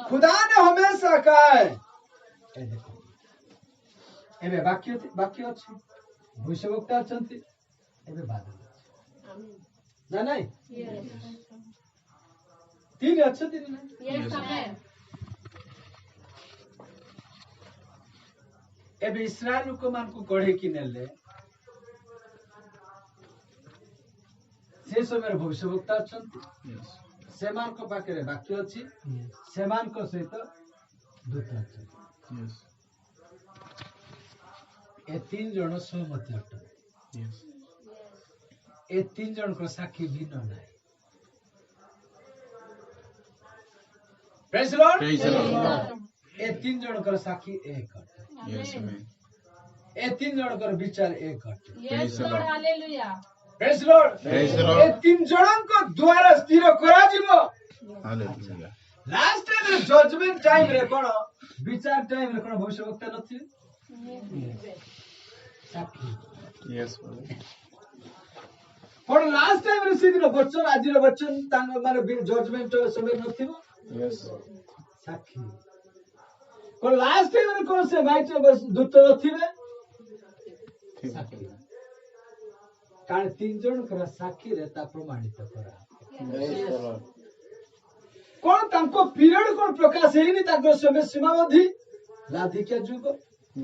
खुदा ने हमेशा कहा है ए देखो एबे वाक्य अछि भविष्यवक्ता अछंती एबे बादल अछि ना नहीं Yes. तीन अछंती ना Yes, Amen. एबे इस्राएल को मान को गढ़े कि नेले से समय भविष्यवक्ता अछंती Yes. सेमान को पाखरे वाक्य अछि सेमान को सहित दूत अछि Yes. ए तीन जन सहमति अटन Yes. ए तीन जन को साक्षी भिन्न नाही praise lord Praise the Lord. ए तीन जन को साक्षी एक अटे Yes. Amen. ए तीन जन को विचार एक अटे Yes, Praise the Lord. Lord. Hallelujah. Praise lord Praise the ए Lord. तीन जन को द्वारा स्थिर करा जीवो Hallelujah. Last time judgment time रे कोन विचार टाइम रे कोन भविष्यवक्ता नथि ସାକ୍ଷୀ Yes, brother. କଣ ଲାଷ୍ଟ ଟାଇମରେ ସେଦିନ ବଚନ ଆଜିର ବଚନ ତାଙ୍କ ମାନେ ଜଜମେଣ୍ଟ ସମୟ ନଥିବ Yes. ସାକ୍ଷୀ କଣ ଲାଷ୍ଟ ଟାଇମରେ କଣ ସେ ଭାଇଟ ଦୂତ ନଥିବେ ସାକ୍ଷୀ କାରଣ 3 ଜଣଙ୍କର ସାକ୍ଷୀରେ ତା ପ୍ରମାଣିତ କରା Yes, Lord. କଣ ତାଙ୍କ ପିରିୟଡ କଣ ପ୍ରକାଶ ହେଇନି ତାଙ୍କ ସମୟ ସୀମା ମଧ୍ୟ ଲାଧିକା ଯୁଗ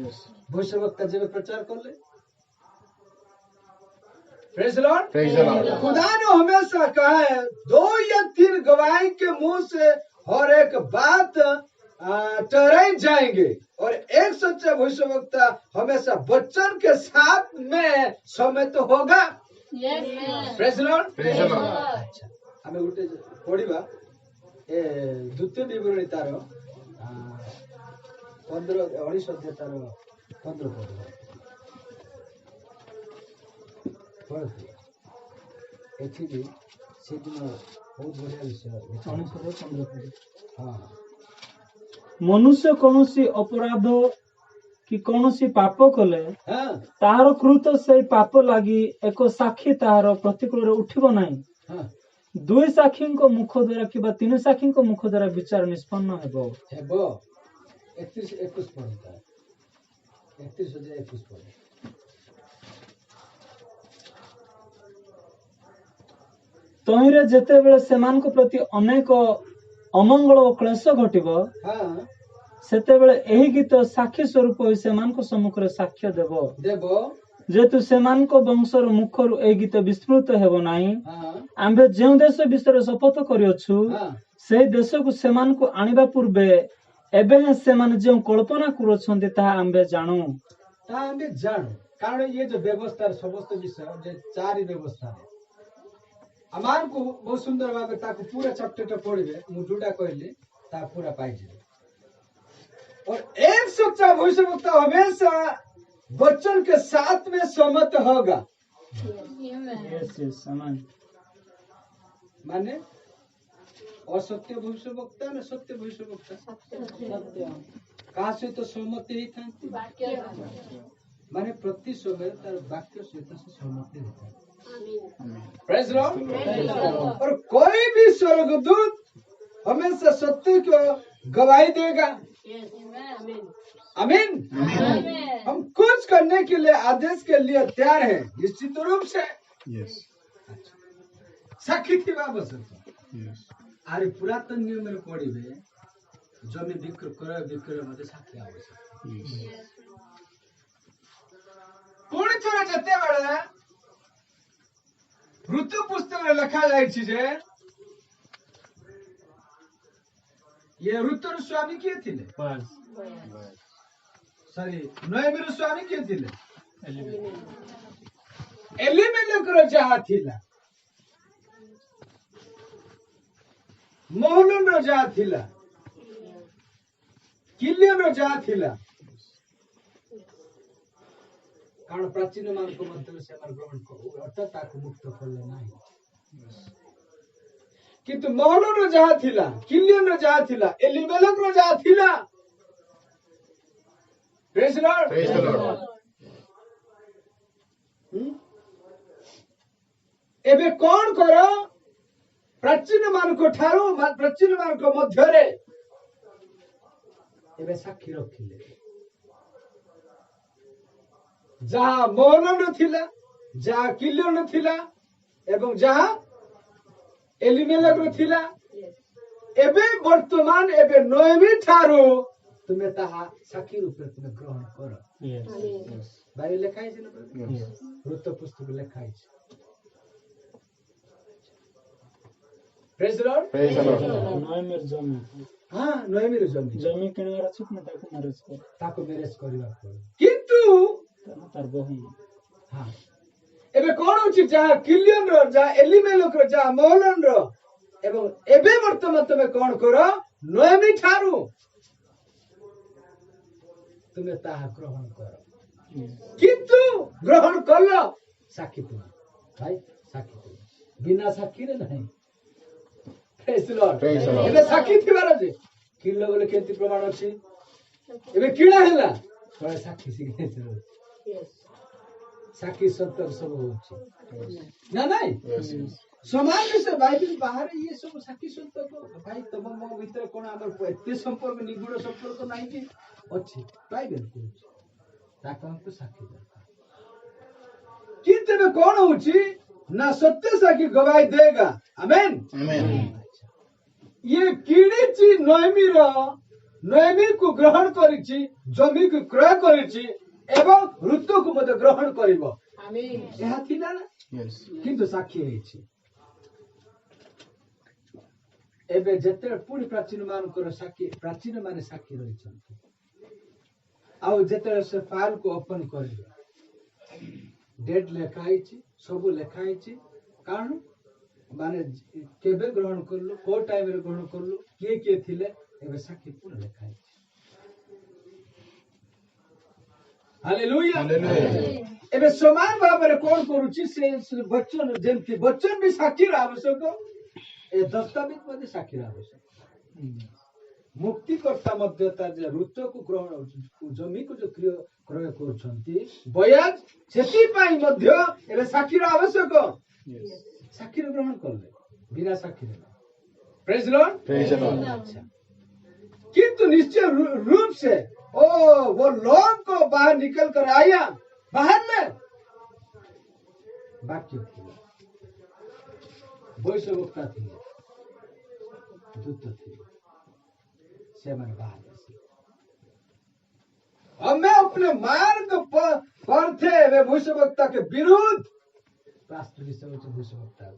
Yes. ଭବିଷ୍ୟବକ୍ତା ଯେବେ ପ୍ରଚାର କଲେ praise lord Praise the Lord. खुदा ने हमेशा कहा है 2 या 3 गवाही के मुंह से हर एक बात ठहराई जाएंगे और एक सच्चा भविष्यवक्ता हमेशा वचन के साथ में सम्मत होगा Yes. Praise lord Praise the Lord. अच्छा ଆମେ ଗୋଟେ ପଢିବା ଏ ଦ୍ୱିତୀୟ ବିବରଣୀ ତାର 15 19 ଅଧ୍ୟାୟ ତାର 15 ପଢିବା ଏଠି ବି ସେଦିନ ବହୁତ ବଢିଆ ବିଷୟ ହଁ ମନୁଷ୍ୟ କୌଣସି ଅପରାଧ କି କୌଣସି ପାପ କଲେ ହଁ ତାହାର କୃତ ସେଇ ପାପ ଲାଗି ଏକ ସାକ୍ଷୀ ତାହାର ପ୍ରତିକୂଳରେ ଉଠିବ ନାହିଁ। ହଁ 2 ସାକ୍ଷୀଙ୍କ ମୁଖ ଦ୍ୱାରା କିମ୍ବା 3 ସାକ୍ଷୀଙ୍କ ମୁଖ ଦ୍ୱାରା ବିଚାର ନିଷ୍ପନ୍ନ ହେବ। ହେବ 31 ପଢିବା 31 ପଢିବା ତହିଁରେ ଯେତେବେଳେ ସେମାନଙ୍କ ପ୍ରତି ଅନେକ ଅମଙ୍ଗଳ ଓ କ୍ଲେଶ ଘଟିବ ହଁ ସେତେବେଳେ ଏହି ଗୀତ ସାକ୍ଷୀ ସ୍ୱରୂପ ହୋଇ ସେମାନଙ୍କ ସମ୍ମୁଖରେ ସାକ୍ଷ୍ୟ ଦେବ। ଦେବ ଯେହେତୁ ସେମାନଙ୍କ ବଂଶର ମୁଖରୁ ଏହି ଗୀତ ବିସ୍ମୃତ ହେବ ନାହିଁ। ହଁ ଆମ୍ଭେ ଯେଉଁ ଦେଶ ବିଷୟରେ ଶପଥ କରିଅଛୁ ହଁ ସେହି ଦେଶକୁ ସେମାନଙ୍କୁ ଆଣିବା ପୂର୍ବେ ଏବେ ହିଁ ସେମାନେ ଯେଉଁ କଳ୍ପନା କରୁଅଛନ୍ତି ତାହା ଆମ୍ଭେ ଜାଣୁ। ତାହା ଆମେ ଜାଣୁ କାରଣ ଇଏ ଯୋଉ ବ୍ୟବସ୍ଥାର ସମସ୍ତ ବିଷୟ ଯେ 4 ବ୍ୟବସ୍ଥାରେ ଆମମାନଙ୍କୁ ବହୁତ ସୁନ୍ଦର ଭାବେ ତାକୁ पूरा चैप्टर पढ़िबे ମୁଁ ଯୋଉଟା କହିଲି ତା पूरा ପାଇଯିବେ और एक सच्चा भविष्यवक्ता हमेशा वचन के साथ में सहमत होगा Amen. माने असत्य भविष्यवक्ता ना सत्य भविष्यवक्ता कहा सहित सहमति ହେଇଥାନ୍ତି माने प्रति समय तार वाक्य सहित से सहमति होता प्रेज लॉर्ड और कोई भी स्वर्गदूत हमेशा सत्य को गवाही देगा आमीन हम कुछ करने के लिए आदेश के लिए तैयार हैं निश्चित रूप से Yes. साक्षी थी आवश्यक Yes. आरे पुरातन नियम में पढ़िबे जमी विक्रय मते साक्षी आवश्यक Yes. पुणी थोर जेतेबेले ऋतु पुस्तक में लिखा जाइछि जे ये ऋतुर स्वामी किए थिले सॉरी नोएमीर स्वामी किए थिले एलिमेलेकर जहा थिला मोहलन जहा थिला किलियन जहा थिला कारण प्राचीन मान को मध्य से हमारे ग्रहण को अर्थात ताको मुक्त करले नाही किंतु मोहलन जहा थिला किलियन जहा थिला एलिमेलेक जहा थिला praise lord Praise the Lord. एबे कौन करो प्राचीन मान को ठारो प्राचीन मान को मध्यरे एबे साक्षी रखिले जहा मोहन थिला जहा किलियन थिला एवं जहा एलिमेलेक थिला एबे वर्तमान एबे नोएमी ठारो तुम्हें ताहा साक्षी रूपे तुम्हें ग्रहण करो बाइबल लिखा है ना Yes. वृत्त पुस्तक लिखा है praise lord Praise the Lord. ନୋଏମିର ଜମି हां नोएमीर जमी ଜମି କିଣିବାର ଅଛି ନା ତାକୁ ମ୍ୟାରେଜ କର ताको मैरेज करबा पड़ो किंतु ତାର ବହି हां एबे कोन होची जहा किलियन रो जहा एलिमेलेक रो जहा मोहलन रो एवं एबे वर्तमान तमे कोन करो नोएमी ठारू तुम्हें ताहा ग्रहण करो किंतु ग्रहण करलो साक्षी तुम भाई साक्षी तुम बिना साक्षी रे नहीं praise lord Praise the Lord. एबे साक्षी थिबार जे किलो बोले केंति प्रमाण अछि एबे किणा हैला तोय साक्षी सिग्नेचर साखी सत्तर सब होची ना नहीं समान विषय बाइबल बाहर ये सब साखी सत्तर को भाई तम मो भीतर कोन हमर एते संपर्क निगुड़ संपर्क नाही कि अछि बाइबल को ताकन तो साखी दरकार कि तबे कोन होची ना सत्य साखी गवाही देगा आमेन आमेन ये कीड़ी नोएमी को ग्रहण करिछि जमी को क्रय करिछि एवं ऋतु को मते ग्रहण करिवो आमीन एहा थिला ना यस किंतु साक्षी हेछि एबे जते पुणी प्राचीन मानकर साक्षी प्राचीन माने साक्षी रहिछन्ति आउ जते से फाइल को ओपन करिवे डेट लेखाइछि सब लेखाइछि कारण माने केबे ग्रहण करलु को टाइम रे ग्रहण करलु के थिले एबे साक्षी पुणी लेखाइछि हालेलुया हालेलुया एबे समान भाव रे कोन करूछि से वचन जेमति वचन भी साक्षी आवश्यक ए दस्तावेज मध्ये साक्षी आवश्यक मुक्तिकर्ता मध्य तार जे ऋतु को ग्रहण जमी को जो क्रय करूछन्ति बयाज सेति पाई मध्य एबे साक्षी आवश्यक साक्षी ग्रहण करले बिना साक्षी प्रेज लॉर्ड अच्छा किंतु निश्चय रूप से ओ वो लोग को बाहर निकल कर आया बाहर में वाक्य थे भविष्यवक्ता थे दूत थे से मैंने बाहर अब मैं अपने मार्ग पर थे वे भविष्यवक्ता के विरुद्ध राष्ट्र भविष्यवक्ता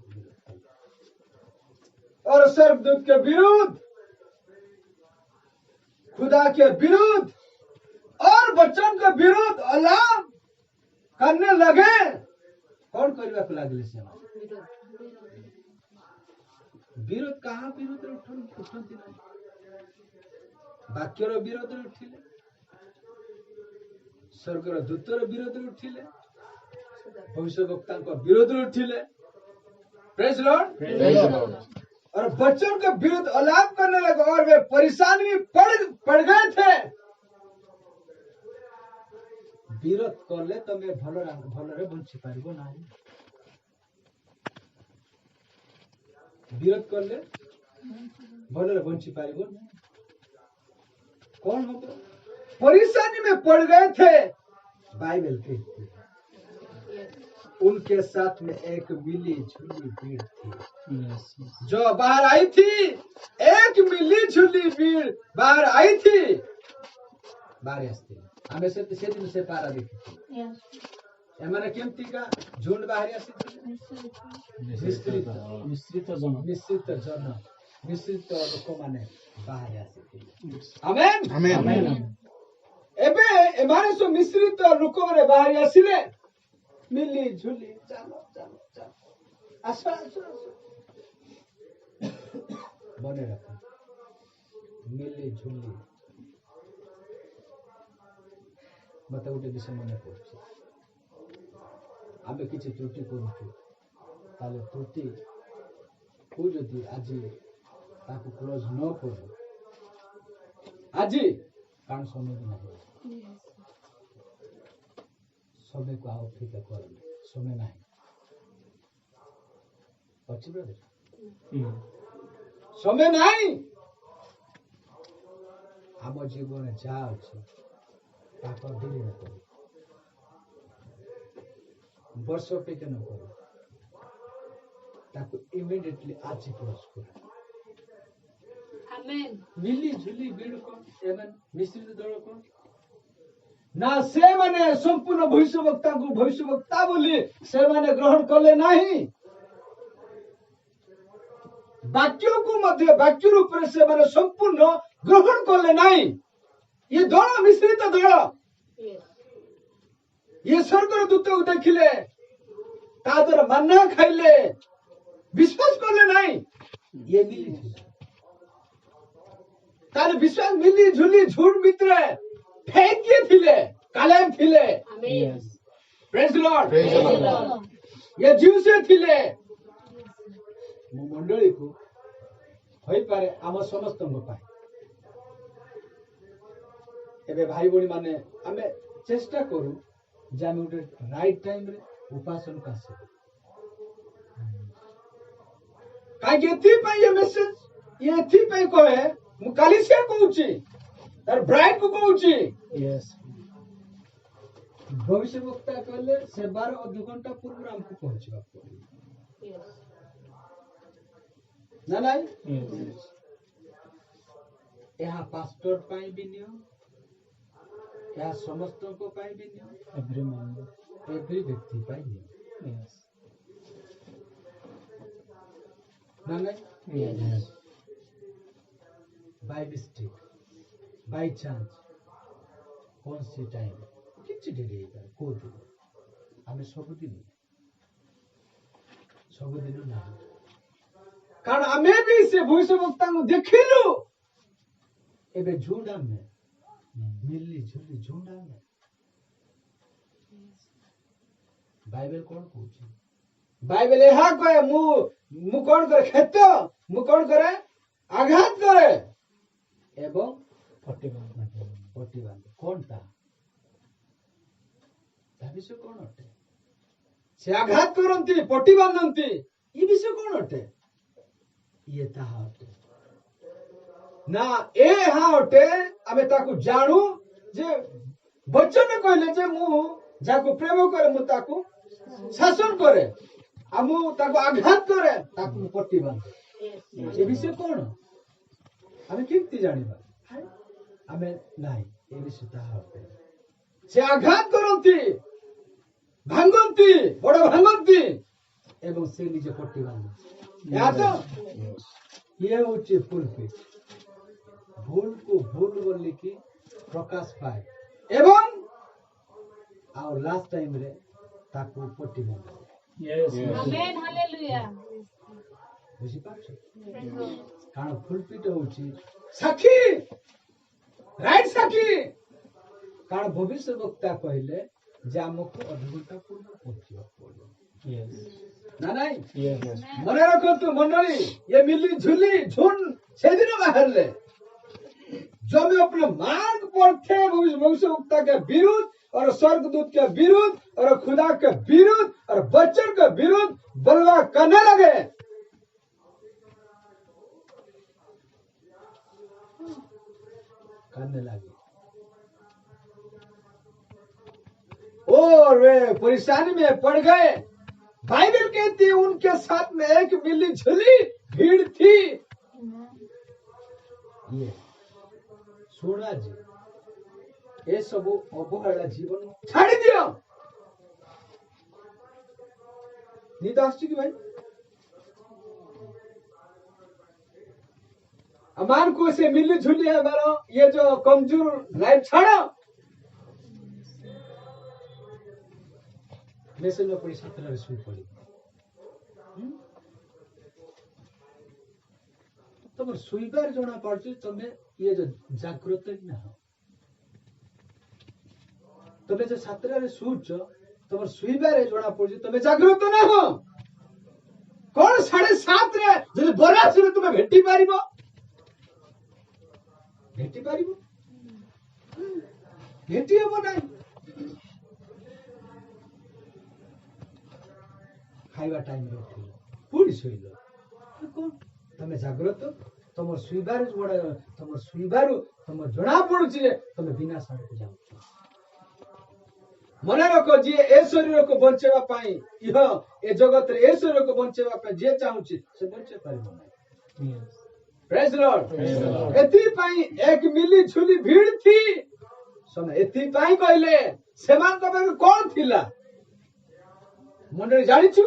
और सर्वदूत के विरुद्ध खुदा के विरुद्ध और वचन के विरुद्ध अलाम करने लगे कौन करने को लगले से विरोध कहाँ विरोध उठती नहीं वाक्यर विरोध उठिले स्वर्गर दूतर विरोध उठिले भविष्यवक्ता विरोध उठिले प्रेज लॉर्ड और बच्चों के विरुद्ध अलाप करने लगे और वे परेशानी में पड़ गए थे विरोध करले तमे भलरे बंची पारिबो नाही विरोध करले भलरे बंची पारिबो नाही कौन हो परेशानी में पड़ गए थे बाइबल कहती है उनके साथ में एक मिली झुली भीड़ थी जो बाहर आई थी एक मिली झुली भीड़ बाहर आई थी बाहर आस्ते हमें से दिन से पारा देखी एमाने केमती का झुंड बाहर आसी मिश्रित लोक माने बाहर आसी आमेन आमेन एबे एमाने सो मिश्रित लोक माने बाहर आसीले मिली झुली चलो आसो बने रखो मिली झुली मत गोटे विषय मन पड़े आम किसी त्रुटि करूँ त्रुटि को जदि आज क्लोज न करू आज कारण समय ना समय को अपेक्षा कर समय ना अच्छी ब्रदर समय नहीं आम जीवन जहाँ अच्छे धीरे न कर वर्ष अपेक्षा न कर इमिडिएटली आज क्लोज कर मिली झुली भीड़ कौन एवं मिश्रित दल कौन ना से माने संपूर्ण भविष्यवक्ता को भविष्यवक्ता बोली से माने ग्रहण कले नहीं वाक्यों को मध्य वाक्य रूप से माने संपूर्ण ग्रहण कले नहीं ये दल मिश्रित दल ये स्वर्ग दूत को देखिले तादर मन्ना खाइले विश्वास कले नहीं ये मिली तार विश्वास मिली झुली झूठ मित्र फेंक के थिले कालेम थिले प्रेज लॉर्ड ये जीव से थिले मो मंडली को होई पारे आम समस्त पाए एबे भाई बणी माने आमे चेष्टा करू जे आम गोटे राइट टाइम रे उपासन का से काहे एथि ये मेसेज ये एथि कहे मु काली से कहूची तार ब्राइड को कहूची यस भविष्य वक्ता कहले से 12 अध घंटा पूर्व हमको पहुंचबा पड़े ना नहीं यस यहाँ पास्टर पाई भी नियो यहाँ समस्त को पाई भी नियो एवरी मेंबर एवरी व्यक्ति पाई नियो यस ना नहीं yes by mistake by chance कौन सी टाइम किछि डेरी को दिन आमे सबुदिन ना कारण आमे भी से भविष्य वक्ता को देखिलु एबे झुंडा में मिली झुली झुंडा में बाइबल कौन कहूची बाइबल यहाँ कहे मु कौन करे खेत मु कौन करे आघात करे एवं पट्टी बांधे कौन ता विषय कौन अटे से आघात करती पट्टी बांधती ये विषय कौन अटे ये ताहा अटे ना ए हाँ अटे आमे ताकू जानू जे वचन कहले जे मु जाको प्रेम करे मु ताकू शासन करे आ मु ताकू आघात करे ताकू पट्टी बांधे ये विषय कौन आमे केमती जानिबा आमे नाही ए विषय ताहा अटे से आघात करती भांगती बड़ भांगती एवं से निजे पट्टी बांधे या तो ये होची पुलपिट भूल को भूल बोली की प्रकाश पाए एवं और लास्ट टाइम रे ताकू पट्टी बांधे यस आमेन हालेलुया बुझी पाछो कारण पुलपिट होची साक्षी राइट साक्षी कारण भविष्य वक्ता कहले जे हमको अधघंटा पूर्व पहुंचवा पड़े यस ना नहीं यस मने रखो मंडली ये मिली झुली झुन से दिन बाहर ले जो में अपने मार्ग पर थे भविष्य वक्ता के विरुद्ध और स्वर्गदूत के विरुद्ध और खुदा के विरुद्ध और बच्चन के विरुद्ध बलवा करने लगे और वे परेशानी में पड़ गए बाइबल कहती है उनके साथ में एक मिली झुली भीड़ थी ये सोना जी ये सब अवहेला जीवन छाड़ी दियो नहीं तो आश्चर्य भाई अमान को से मिली झुली है हमारा ये जो कमजोर लाइफ छाड़ो मैसेज में पड़ी 17 रसूल पड़ी तुम सुईबार जोना पड़छ तुम्हें ये जो जागृत ना हो तुम्हें जो 17 रे सूच तुम सुईबार जोना पड़छ तुम्हें जागृत ना हो कौन 7:30 रे जदि बरास रे तुम्हें भेटी पारिबो भेटी हो नहीं खाइबा टाइम रे उठिल पुड़ी सोइलो कोन तमे जागृत तुम सुईबार बड़ा तुम सुईबार तुम जणा पड़ुछि जे तुम बिना साड़ को जाउ मने रखो जे ए शरीर को बंचेवा पाई इह ए जगत रे ए शरीर को बंचेवा पाई जे चाहुछि से बंचे पारिबो नै प्रेज लॉर्ड एथि पाई एक मिली झुली भीड़ थी सुन एथि पाई कहले सेमान को बेर कोन थिला मंडली जानिछु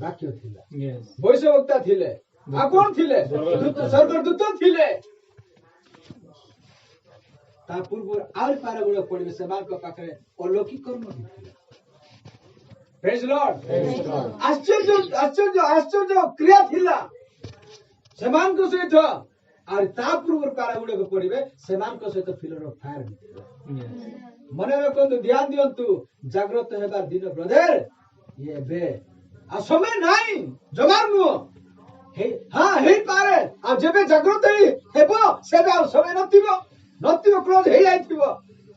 वाक्य थिला यस भविष्य वक्ता थिले आ कोन थिले स्वर्गदूत थिले ता पूर्व आर पार गुण पड़िबे सेमान को पाखरे अलौकिक कर्म थिला प्रेज लॉर्ड आश्चर्य क्रिया थिला सेमान को सहित और ता पूर्व पार गुण को पड़िबे सेमान को सहित फिलर ऑफ फायर थिला मने रखो ध्यान दियंतु जागृत हेबा दिन ब्रदर ये बे आ समय नाही जमार नु हे हां हे पारे आ जेबे जागृत हेबो सेबे आ समय नथिबो क्लोज हे जाइथिबो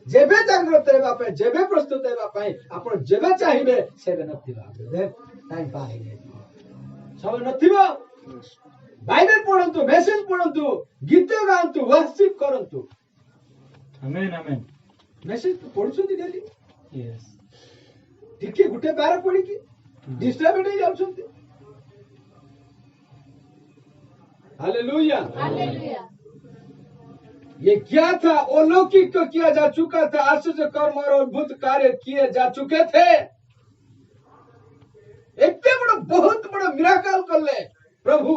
जेबे जागृत हेबा पे जेबे प्रस्तुत हेबा पे आपण जेबे चाहिबे सेबे नथिबा ब्रदर टाइम पाइबे सब नथिबो बाइबल पढन्तु मेसेज पढन्तु गीत गान्तु वर्शिप करन्तु आमेन आमेन मेसेज तो पढुछन्ति डेली यस टिके गुटे बार पढी कि डिस्टर्ब नहीं जाउछन्ति हालेलुया हालेलुया ये क्या था अलौकिक तो किया जा चुका था आश्चर्य कर्म और अद्भुत कार्य किए जा चुके थे इतने बड़ा बहुत बड़ा मिराकल कर ले प्रभु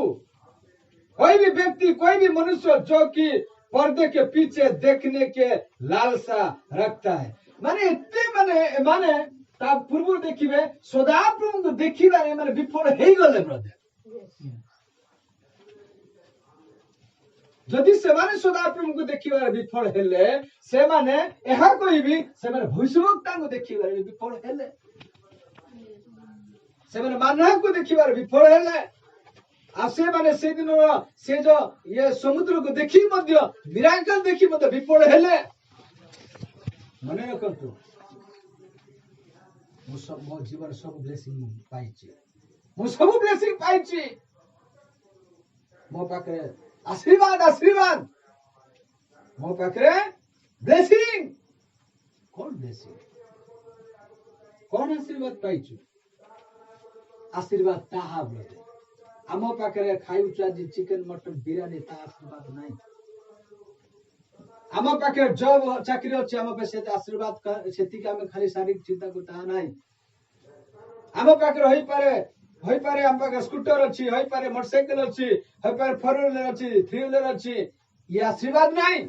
कोई भी व्यक्ति कोई भी मनुष्य जो कि पर्दे के पीछे देखने के लालसा रखता है माने इतने माने ता पूर्व देखिबे सदा प्रभु को देखिबे माने विफल हेई गले ब्रदर जदि सेमाने सदाप्रभु को देखिबार विफल हेले सेमाने एहा कहबी सेमाने भविष्यवक्ता को देखिबार विफल हेले सेमाने मानव को देखिबार विफल हेले आ से माने से दिन से जो ये समुद्र को देखि मध्य मिराकल देखि मध्य विफल हेले मने रखंतु मो जीवन सब ब्लेसिंग पाइछि मो सब ब्लेसिंग पाइछि मो पाखे आशीर्वाद आशीर्वाद मो पाखे ब्लेसिंग कौन आशीर्वाद पाइछु आशीर्वाद ताहा बोले आम पाखे खाइछु आज चिकन मटन बिरयानी ता आशीर्वाद नहीं आम पाखे जॉब चाकरी अछि आम पे से आशीर्वाद सेति के हम खाली शारीरिक चिंता को ता नहीं आम पाखे होई पारे आम पाखे स्कूटर अछि होई पारे मोटरसाइकिल अछि होई पारे फोर व्हीलर अछि थ्री व्हीलर अछि ये आशीर्वाद नहीं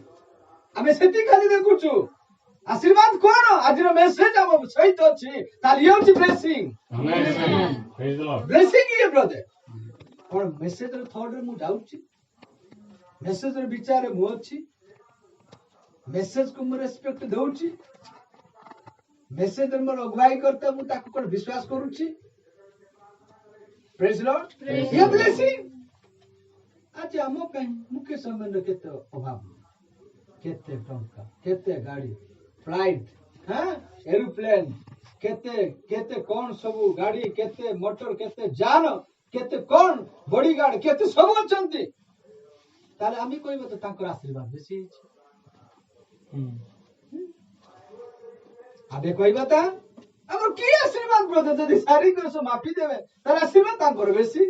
आमे सेति खाली देखुछु आशीर्वाद कोन आज रो मेसेज हम सहित अछि ताल ये अछि blessing amen amen praise the Lord blessing ये ब्रदर और मेसेज रो थॉट रे मु डाउछि मेसेज रो विचार मु अछि मेसेज को मु रेस्पेक्ट दउछि मेसेज रो मोर अगुवाई करता मु ताको कोन विश्वास करूछि प्रेज लॉर्ड ये ब्लेसिंग आज हम पे मुख्य समय केते अभाव केते टंका केते गाड़ी फ्लाइट हां एरोप्लेन केते कोन सब गाड़ी केते मोटर केते जान केते कोन बॉडीगार्ड केते सब अछंती ताले आमी कहबो तो तांकर आशीर्वाद बेसी अछि आबे कहबो ता हमर की आशीर्वाद ब्रदर जदि शारीरिक से माफी देबे तार आशीर्वाद तांकर बेसी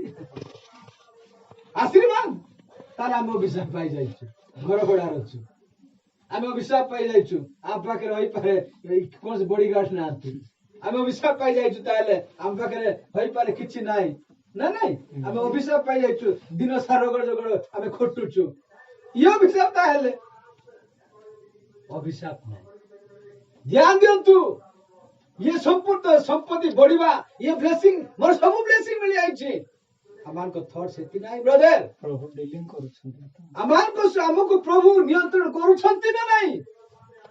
आशीर्वाद तार हम अभिशाप पाई जाइछु घर बड़ार अछि हम अभिशाप पाई जाइछु आप पाखे होई पारे कोन से बॉडीगार्ड ना आती हम अभिशाप पाई जाइछु ताले हम पाखे होई पारे किछि नाही ना नहीं हम अभिशाप पाई जाइछु दिन सारा रगड़ हम खोटुछु ये अभिशाप ताले अभिशाप नहीं ध्यान दियंतु ये संपूर्ण संपत्ति बढ़िबा ये ब्लेसिंग मोर सब ब्लेसिंग मिल जाइछि अमान को थॉट सेति नाही ब्रदर प्रभु डीलिंग करूछन्ति अमान को हमको प्रभु नियंत्रण करूछन्ति ना नहीं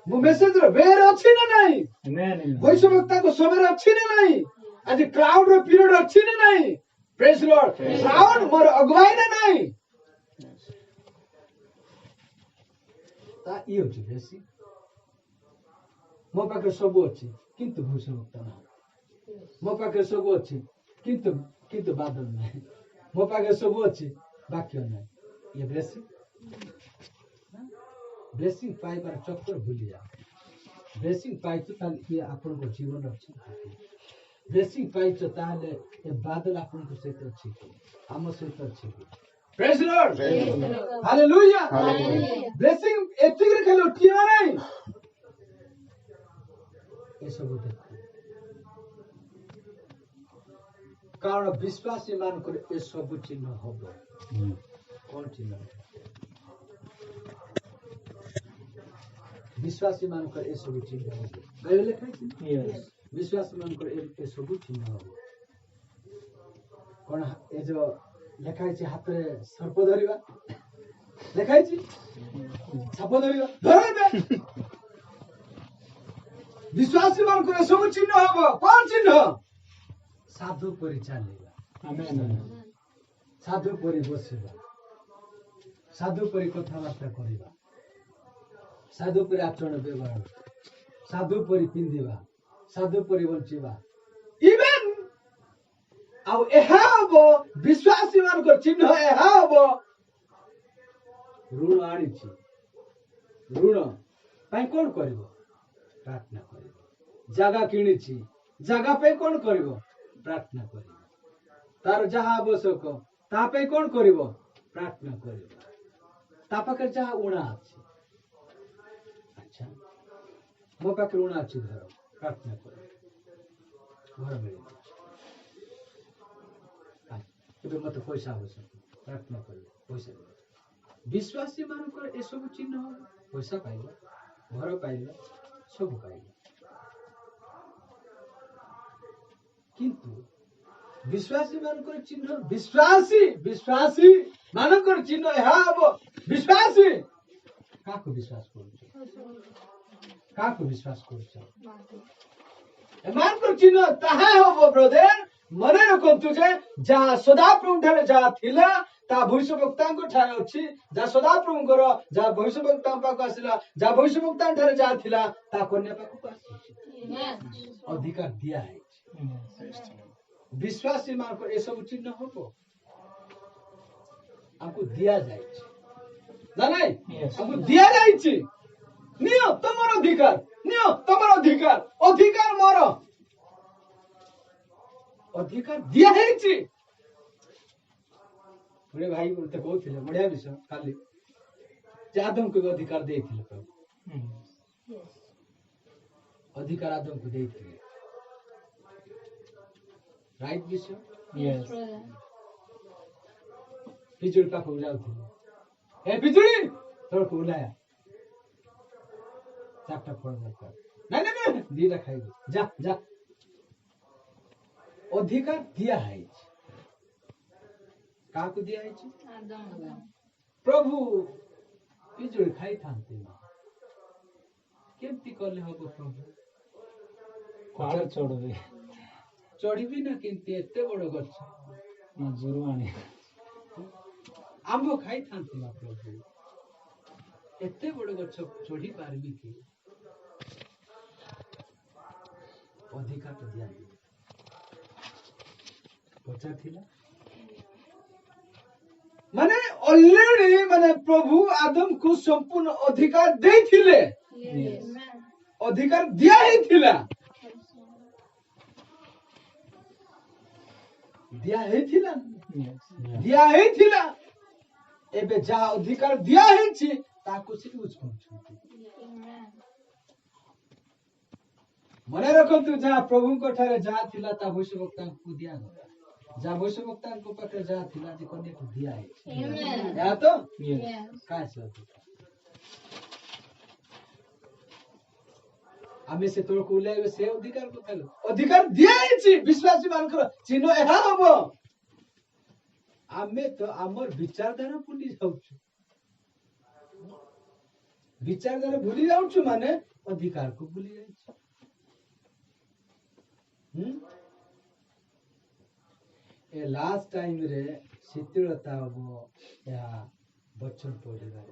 मो मेसेज रो बेर अछि ना नहीं आमेन भविष्यवक्ता को समय अछि ना नहीं आज क्राउड रो पीरियड अछि ना नहीं प्रेज लॉर्ड क्राउड मोर अगुवाई ना नहीं ता ई होछि ब्लेसिंग मो पाखे सब अछि किंतु भविष्यवक्ता ना मो पाखे सब अछि किंतु बादल नहीं मो पाखे सब अछि वाक्य नहीं ये ब्लेसिंग पाई पर चक्कर भूली जा ब्लेसिंग पाई तो ताल ये आपन को जीवन अछि ब्लेसिंग पाई तो ताले ये बादल आपन को सहित अछि हम सहित अछि प्रेज लॉर्ड हालेलुया ब्लेसिंग एतिक रे खेलो उठिया नहीं ये सब देखो कारण विश्वासी मान को ये सब चिन्ह होबो कौन चिन्ह विश्वासी मान को ये सब चिन्ह होबो बाइबल लिखा है यस विश्वासी मान को ये सब चिन्ह होबो कोन ए जो लिखा है हाथ रे सर्प धरिबा लिखा है सर्प धरिबा धरबे विश्वासी मान को ये सब चिन्ह होबो कौन चिन्ह साधु परि चालिबा आमेन साधु परि बसिबा साधु परि कथाबार्ता करिबा साधु परि आचरण व्यवहार साधु परि पिंधिबा साधु परि बंचिबा इवेन आउ एहा हबो विश्वासी मानकर चिन्ह एहा हबो ऋण आनिछि ऋण पाई कोन करिवो प्रार्थना करिवो जागा किनिछि जागा पे कोन करिवो प्रार्थना करिवो तार जहा आवश्यक ता पे कोन करिवो प्रार्थना करिवो ता पाखे जहा उणा अछि अच्छा मो पाखे उणा अछि धर प्रार्थना करिवो घर मिलिबो ଏବେ ମତେ ପଇସା आवश्यक प्रार्थना करिवो पैसा देबो विश्वासी मानकर ए सब चिन्ह हबो पैसा पाइले घर पाइले सब पाइले किंतु विश्वासी मानकर चिन्ह विश्वासी मानकर चिन्ह ଏହା ହବ विश्वासी काको विश्वास କରୁଛ काको विश्वास କରୁଛ एमानकर चिन्ह ताहा हबो ब्रदर मने रखंतु जे जहा सदाप्रभु ठारे जहा थिला ता भविष्यवक्तांको ठारे अछि जा सदाप्रभुଙ୍କର जा भविष्यवक्ता पाको आसिला जा भविष्यवक्ता ठारे जहा थिला ता कन्या पाको आछि अधिकार दिया है विश्वासी मानको ए सब चिन्ह हबो हमको दिया जाय छै ना नहीं हमको दिया जाय छै नियो तमर अधिकार अधिकार मोर अधिकार दिया है छी बड़े भाई बोलते कहथिले बढ़िया विषय खाली जे आदम को अधिकार देथिले प्रभु अधिकार आदम को देथिले राइट विषय Yes. पिजुड़ी पाखु जाउथिले ए पिजुड़ी तोर को उलाया चारटा फल दरकार नहीं दीटा खाइबो जा जा अधिकार दिया है काको दिया है प्रभु पिजुड़ी खाई थांते केमती करले हबो प्रभु पाहाड़ चढ़बे चढ़िबी ना केमती एते बड़ गछ ना जुर्माने आंबो खाई थांते ना प्रभु एते बड़ गछ चढ़ी पारबी कि अधिकार तो दिया है पचा थिला माने ऑलरेडी माने प्रभु आदम को संपूर्ण अधिकार देथिले अधिकार दिया ही थिला दिया ही थिला एबे जा अधिकार दिया ही छी ताको से यूज करछुती मने रखंतु जा प्रभु को ठारे जा थिला ता भविष्यवक्ता को दिया गला जा भविष्यवक्ता को पाखे जा थिला जे कने को दिया है या तो काय से आमे से तोर को उलाइबे से अधिकार को थालो अधिकार दिया है छी विश्वासी मानकर चिन्ह एहा हबो आमे तो हमर विचारधारा भूली जाउछु विचारधारा भूली जाउछु माने अधिकार को भूली जाउछु ए लास्ट टाइम रे शीतलता हबो या बचन पढिबार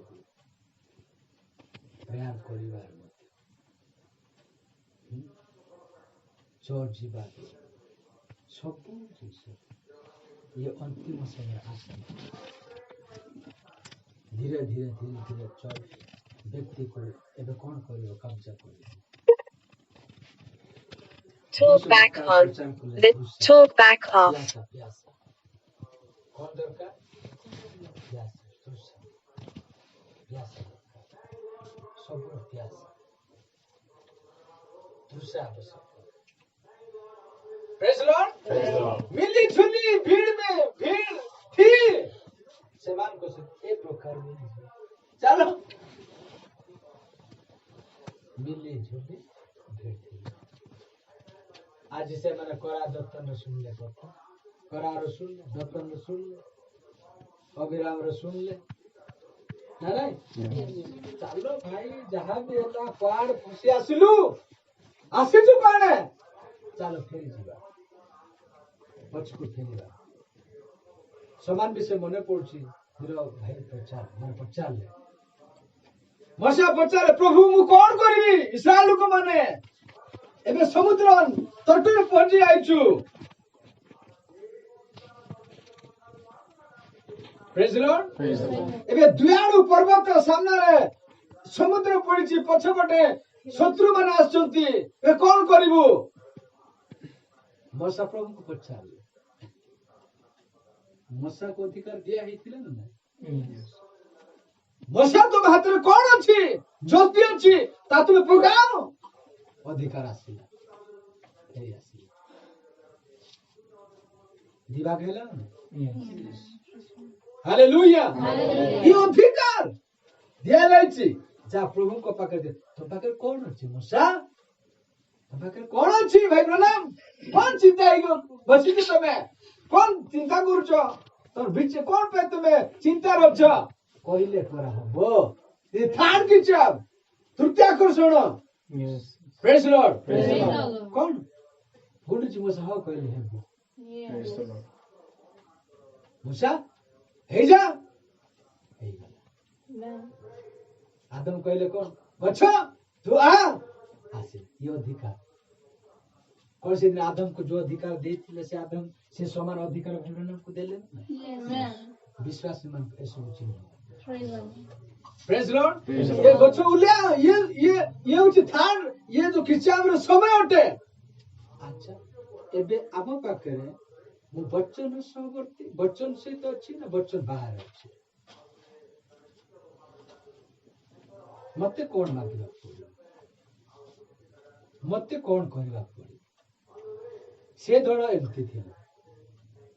प्रयास करिबार चर्च जीवार सब जिनिस ये अंतिम समय आसे धीरे धीरे चर्च व्यक्ति को एबे कोन करियो कब्जा करियो Talk back on. Talk back off. कौन दरकार प्यास सब प्यास दूसरा आवश्यक प्रेज लॉर्ड मिली झुली भीड़ में भीड़ थी समान को से एक प्रकार में चलो मिली झुली भीड़ थी आज से मैंने करा दत्तन सुन ले कथा करार सुन ले दत्तन सुन ले अभिराम सुन ले ना नहीं चलो भाई जहां भी होता पाड़ खुशी आसिलु आसिजु पाड़े चलो फेरी जीवा पछकु फेरीबा समान विषय मने पड़छि हिरो भाई प्रचार मन प्रचार ले ମଶା ପଚାରେ ପ୍ରଭୁ ମୁଁ କଣ କରିବି? ଇସ୍ରାଏଲ ଲୋକମାନେ ଏବେ ସମୁଦ୍ର ତଟରେ ପହଞ୍ଚି ଯାଇଛୁ। Praise the Lord. ଏବେ ଦୁଆଡୁ ପର୍ବତ ସାମ୍ନାରେ ସମୁଦ୍ର ପଡିଛି, ପଛପଟେ ଶତ୍ରୁ ମାନେ ଆସୁଛନ୍ତି, ଏବେ କଣ କରିବୁ? ମଶା ପ୍ରଭୁଙ୍କୁ ପଚାରିଲେ। ମଶାକୁ ଅଧିକାର ଦିଆ ହେଇଥିଲା ନା ନାଇଁ? ମଶା ତୁମ ହାତରେ କଣ ଅଛି? ଜ୍ୟୋତି ଅଛି, ତା ତୁମେ ପକାଅ। ଅଧିକାର ଆସିଲା, ହେଇ ଆସିଲା। ଦିବାଗ ହେଲା ନା? ହାଲେଲୁୟା। ଏ ଅଧିକାର ଦିଆଯାଇଛି। ଯା ପ୍ରଭୁଙ୍କ ପାଖରେ, ତୋ ପାଖରେ କଣ ଅଛି ମଶା? ତୋ ପାଖରେ କଣ ଅଛି ଭାଇ ପ୍ରଣାମ? କଣ ଚିନ୍ତା ହେଇକି ବସିଛ ତମେ? କଣ ଚିନ୍ତା କରୁଛ? ତୋର ବିଚ କଣ ପାଇଁ ତମେ ଚିନ୍ତାରେ ଅଛ? କହିଲେ ପରା ହବ। ଥାର୍ଡ କିଚପ ତୃତୀୟ ଆକର୍ଷଣ। ପ୍ରେଜ୍ ଦ ଲର୍ଡ। କଣ ଗୁଣ୍ଡୁଚି ମଶା ହଉ କହିଲେ ହେବ। ମୂଷା ହେଇଯା, ହେଇଗଲା। ଆଦମ କହିଲେ କଣ? ଗଛ ତୁ ଆସିଲେ। ଇଏ ଅଧିକାର କଣ? ସେଦିନ ଆଦମକୁ ଯୋଉ ଅଧିକାର ଦେଇଥିଲେ ସେ ଆଦମ ସେ ସମାନ ଅଧିକାର ମାନଙ୍କୁ ଦେଲେ। ବିଶ୍ୱାସୀ ମାନଙ୍କୁ ଏସବୁ ଚିହ୍ନ। ପ୍ରେଜ୍ ଲର୍ଡ। ଏ ଗଛ ଉଲିଆ ଇଏ ହଉଛି ଥାର୍ଡ, ଇଏ ଯୋଉ ଖ୍ରୀଷ୍ଟିଆନର ସମୟ ଅଟେ। ଆଚ୍ଛା, ଏବେ ଆମ ପାଖରେ ମୁଁ ବଚନ ସହବର୍ତ୍ତୀ, ବଚନ ସହିତ ଅଛି ନା ବଚନ ବାହାରେ ଅଛି? ମତେ କଣ ମାଗିବାକୁ ପଡିବ? ମତେ କଣ କରିବାକୁ ପଡିବ? ସେ ଦଳ ଏମିତି ଥିଲା।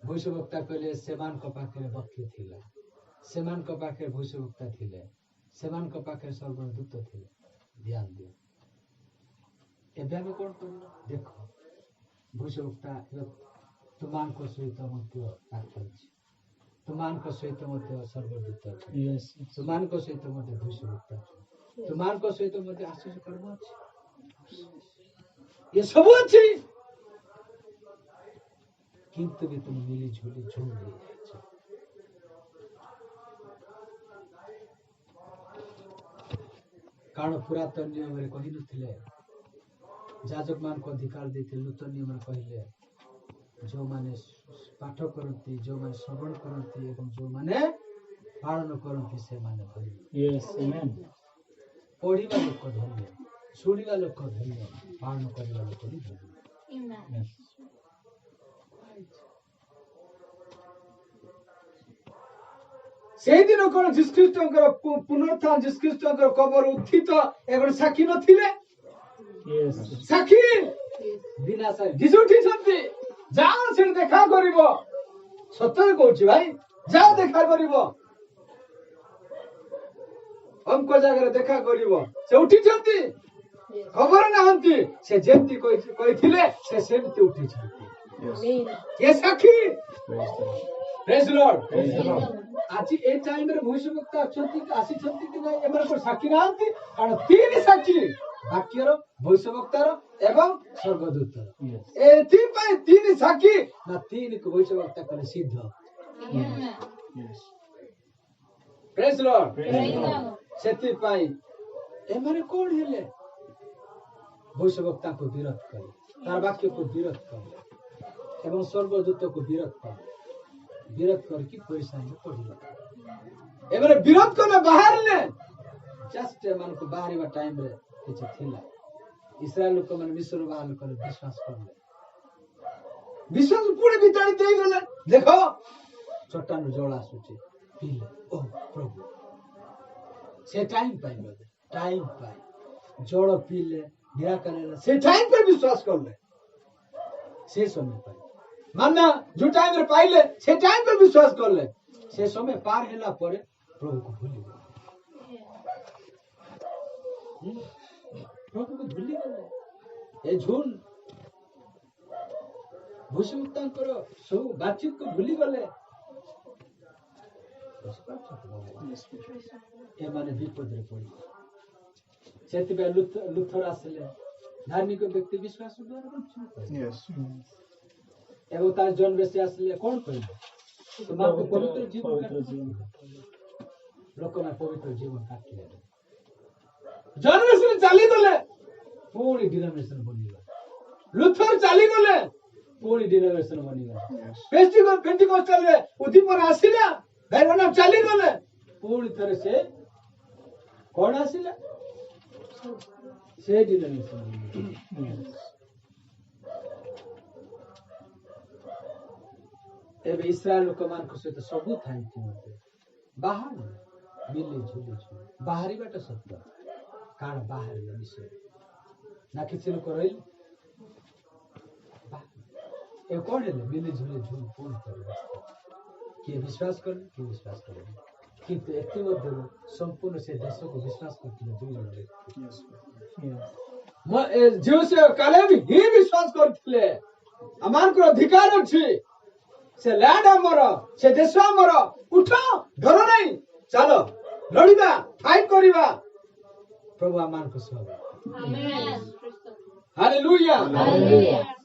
ଭବିଷ୍ୟବକ୍ତା କହିଲେ ସେମାନଙ୍କ ପାଖରେ ବକ୍ୟ ଥିଲା, ସେମାନଙ୍କ ପାଖରେ ଭବିଷ୍ୟବକ୍ତା ଥିଲେ, ସେମାନଙ୍କ ପାଖରେ ସର୍ବଦୂତ ଥିଲେ। ଧ୍ୟାନ ଦିଅ। ଏବେ ଆମେ କଣ କରିବା? ଦେଖ, ଭବିଷ୍ୟବକ୍ତା ତୁମାନଙ୍କ ସହିତ ମଧ୍ୟ ପାଖରେ, ତୁମାନଙ୍କ ସହିତ ମଧ୍ୟ ସର୍ବଦୂତ ଅଛି, ତୁମାନଙ୍କ ସହିତ ମଧ୍ୟ ଭବିଷ୍ୟବକ୍ତା ଅଛି, ତୁମାନଙ୍କ ସହିତ ମଧ୍ୟ ଆଶୀଷ କର୍ମ ଅଛି। ଏ ସବୁ ଅଛି, କିନ୍ତୁ ବି ତୁମେ ମିଳିଝୁଲି ଝୁଲ ହେଇଯାଇଛ। କାରଣ ପୁରାତନ ନିୟମରେ କହିନଥିଲେ, ଯାଜକ ମାନଙ୍କୁ ଅଧିକାର ଦେଇଥିଲେ। ନୂତନ ନିୟମରେ କହିଲେ ଯୋଉମାନେ ପାଠ କରନ୍ତି, ଯୋଉମାନେ ଶ୍ରବଣ କରନ୍ତି ଏବଂ ଯୋଉମାନେ ପାଳନ କରନ୍ତି ସେମାନେ ଧନ୍ୟ। ପଢିବା ଲୋକ ଧନ୍ୟ, ଶୁଣିବା ଲୋକ ଧନ୍ୟ, ପାଳନ କରିବା ଲୋକ ବି ଧନ୍ୟ। ସେଇଦିନ କଣ ଯୀଶୁଖ୍ରୀଷ୍ଟଙ୍କର ପୁନରୁତ୍ଥାନ, ଯୀଶୁଖ୍ରୀଷ୍ଟଙ୍କର କବର ଉତ୍ଥିତ ଏବଂ ସାକ୍ଷୀ ନଥିଲେ? ସାକ୍ଷୀ ବିନା ସାକ୍ଷୀ ଯୀଶୁ ଉଠିଛନ୍ତି। ଯାଅ ସେଠି ଦେଖା କରିବ। ସତରେ କହୁଛି ଭାଇ, ଯାଅ ଦେଖା କରିବ। ଅଙ୍କ ଜାଗାରେ ଦେଖା କରିବ। ସେ ଉଠିଛନ୍ତି, ଖବର ନାହାନ୍ତି। ସେ ଯେମିତି କହିଥିଲେ ସେ ସେମିତି ଉଠିଛନ୍ତି। ଏ ସାକ୍ଷୀ। ପ୍ରେଜ୍ ଦ ଲର୍ଡ। ଆଜି ଏ ଟାଇମରେ ଭବିଷ୍ୟବକ୍ତା ଅଛନ୍ତି, ଆସିଛନ୍ତି କି ନାହିଁ ଏମାନଙ୍କର ସାକ୍ଷୀ ନାହାନ୍ତି। କାରଣ ତିନି ସାକ୍ଷୀ, ବାକ୍ୟର, ଭବିଷ୍ୟବକ୍ତାର ଏବଂ ସ୍ୱର୍ଗଦୂତର। ଏଥିପାଇଁ ତିନି ସାକ୍ଷୀ ନା ତିନିକୁ ଭବିଷ୍ୟବକ୍ତା କଲେ ସିଦ୍ଧ। ପ୍ରେଜ୍ ଦ ଲର୍ଡ। ସେଥିପାଇଁ ଏମାନେ କଣ ହେଲେ? ଭବିଷ୍ୟବକ୍ତାଙ୍କୁ ବିରୋଧ କଲେ, ତାର ବାକ୍ୟକୁ ବିରୋଧ କଲେ ଏବଂ ସ୍ୱର୍ଗଦୂତକୁ ବିରୋଧ କଲେ। ବିରୋଧ କରିକି ପଇସା ପଢିଲେ। ଏମାନେ ବିରୋଧ କଲେ, ବାହାରିଲେ। ଜଷ୍ଟ ଏମାନଙ୍କୁ ବାହାରିବା ଟାଇମରେ କିଛି ଥିଲା। ଇସ୍ରାଏଲ ଲୋକମାନେ ମିଶ୍ର ବାହାର କଲେ, ବିଶ୍ୱାସ କଲେ। ବିଶ୍ୱାସ ପୁଣି ବିତାଡି ଦେଇଗଲେ। ଦେଖ, ଚଟାଣରୁ ଜଳ ଆସୁଛି, ପିଇଲେ। ଓ ପ୍ରଭୁ, ସେ ଟାଇମ ପାଇଲେ, ଟାଇମ ପାଇ ଜଳ ପିଇଲେ, ନିରାକାର ହେଲା। ସେ ଟାଇମ ପାଇଁ ବିଶ୍ୱାସ କଲେ। ସେ ସମୟ ପାଇ ମାନା ଯୋଉ ଟାଇମରେ ପାଇଲେ ସେ ଟାଇମ ପାଇଁ ବିଶ୍ୱାସ କଲେ। ସେ ସମୟ ପାର ହେଲା ପରେ ପ୍ରଭୁକୁ ଭୁଲିଗଲେ। ପ୍ରଭୁକୁ ଭୁଲିଗଲେ। ଏ ଝୁଲ ଭବିଷ୍ୟବକ୍ତାଙ୍କର ସବୁ ବାତଚିତକୁ ଭୁଲିଗଲେ। ଏମାନେ ବିପଦରେ ପଡିଲେ। ସେଥିପାଇଁ ଲୁଥର ଆସିଲେ। ଧାର୍ମିକ ବ୍ୟକ୍ତି ବିଶ୍ୱାସ ଦ୍ୱାରା ଏବଂ ତାର ଜନ ବେଶୀ ଆସିଲେ। କଣ କହିଲେ? ପବିତ୍ର ଜୀବନ ଲୋକମାନେ ପବିତ୍ର ଜୀବନ କାଟିଲେ। ଜନରେସନ ଚାଲିଗଲେ ପୁଣି ଡିନୋମିନେସନ ବନିଗଲା। ଲୁଥର ଚାଲିଗଲେ ପୁଣି ଡିନୋମିନେସନ ବନିଗଲା। ପେଣ୍ଟିକୋଷ୍ଟାଲରେ ଉଦ୍ଦୀପନ ଆସିଲା, ଭାଇମାନେ ଚାଲିଗଲେ, ପୁଣି ଥରେ ସେ କଣ ଆସିଲା? ସେ ଡିନୋମିନେସନ। ଏବେ ଇସ୍ରାଏଲ ଲୋକମାନଙ୍କ ସହିତ ସବୁ ଥାଇକି ମଧ୍ୟ ବାହାର ମିଲି ଝୁଲି ଝୁଲି ବାହାରିବାଟା ସତ୍ୟ। କାରଣ ବାହାରିବା ବିଷୟ ନା କିଛି ଲୋକ ରହିଲେ ଏ କଣ ହେଲେ ମିଲି ଝୁଲି ଝୁଲି ପୁଣି କରିବା। କିଏ ବିଶ୍ୱାସ କଲେ, କିଏ ବିଶ୍ୱାସ କଲେନି। କିନ୍ତୁ ଏତେ ମଧ୍ୟରୁ ସମ୍ପୂର୍ଣ୍ଣ ସେ ଦେଶକୁ ବିଶ୍ୱାସ କରିଥିଲେ 2 ଜଣ ବ୍ୟକ୍ତି। କାଲେବ ହିଁ ବିଶ୍ୱାସ କରିଥିଲେ ଆମମାନଙ୍କର ଅଧିକାର ଅଛି, ସେ ଲ୍ୟାଣ୍ଡ ଆମର, ସେ ଦେଶ ଆମର, ଉଠ ଡର ନାହିଁ, ଚାଲ ଲଢିବା, ଫାଇଟ୍ କରିବା। ପ୍ରଭୁ ଆମମାନଙ୍କ ସହ। ହାଲେଲୁୟା।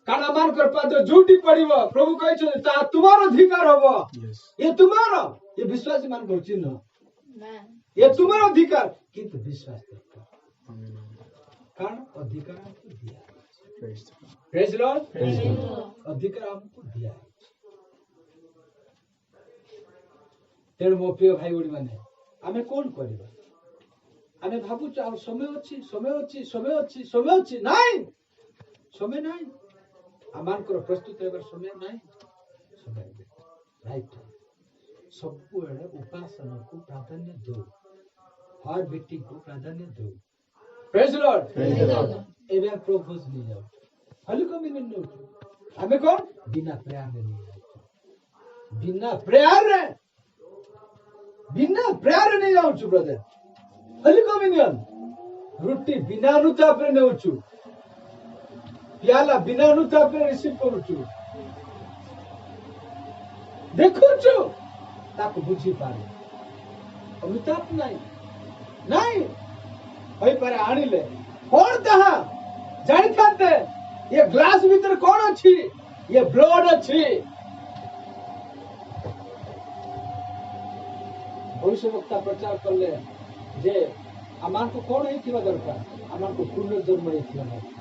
କାରଣ ଆମମାନଙ୍କର ପାଦ ଯୋଉଠି ପଡିବ ପ୍ରଭୁ କହିଛନ୍ତି ତାହା ତୁମର ଅଧିକାର ହବ। ଏ ତୁମର, ଏ ବିଶ୍ୱାସୀ ମାନଙ୍କର ଚିହ୍ନ, ଏ ତୁମର ଅଧିକାର। କିନ୍ତୁ ବିଶ୍ୱାସ ଦରକାର, କାରଣ ଅଧିକାର ଆମକୁ ଦିଆଯାଇଛି। ପ୍ରେଜ୍ ଲର୍ଡ। ଅଧିକାର ଆମକୁ ଦିଆଯାଇଛି। ତେଣୁ ମୋ ପ୍ରିୟ ଭାଇ ଭଉଣୀ ମାନେ, ଆମେ କଣ କରିବା? ଆମେ ଭାବୁଛୁ ଆଉ ସମୟ ଅଛି, ସମୟ ଅଛି, ସମୟ ଅଛି, ସମୟ ଅଛି। ନାଇଁ, ସମୟ ନାହିଁ। ଆମମାନଙ୍କର ପ୍ରସ୍ତୁତ ହେବାର ସମୟ ନାହିଁ। ସମୟ ରାଇଟ୍। ସବୁବେଳେ ଉପାସନାକୁ ପ୍ରାଧାନ୍ୟ ଦଉ, ହାର୍ଟ ବିଟିଂକୁ ପ୍ରାଧାନ୍ୟ ଦଉ। ପ୍ରେଜ୍ ଲର୍ଡ। ଏବେ ଆମେ ପ୍ରପୋଜ ନେଇଯାଉଛୁ, ହଲି କମ୍ୟୁନିୟନ ନେଉଛୁ। ଆମେ କଣ ବିନା ପ୍ରେୟାରରେ ନେଇଯାଉଛୁ, ବିନା ପ୍ରେୟାରରେ ନେଇଯାଉଛୁ ବ୍ରଦର। ହଲି କମ୍ୟୁନିୟନ ରୁଟି ବିନା ଅନୁତାପରେ ନେଉଛୁ, ପିଆଲା ବିନା ଅନୁତାପରେ ରିସିଭ କରୁଛୁ। ଦେଖୁଛୁ, ତାକୁ ବୁଝିପାରୁ, ଅନୁତାପ ନାହିଁ। ନାଇଁ ହୋଇପାରେ ଆଣିଲେ କଣ ତାହା ଜାଣିଥାନ୍ତେ। ଏ ଗ୍ଲାସ ଭିତରେ କଣ ଅଛି? ଏ ବ୍ଲଡ ଅଛି। ଭବିଷ୍ୟବକ୍ତା ପ୍ରଚାର କଲେ ଯେ ଆମମାନଙ୍କୁ କଣ ହେଇଥିବା ଦରକାର? ଆମମାନଙ୍କୁ ପୁନର୍ଜନ୍ମ ହେଇଥିବା ଦରକାର।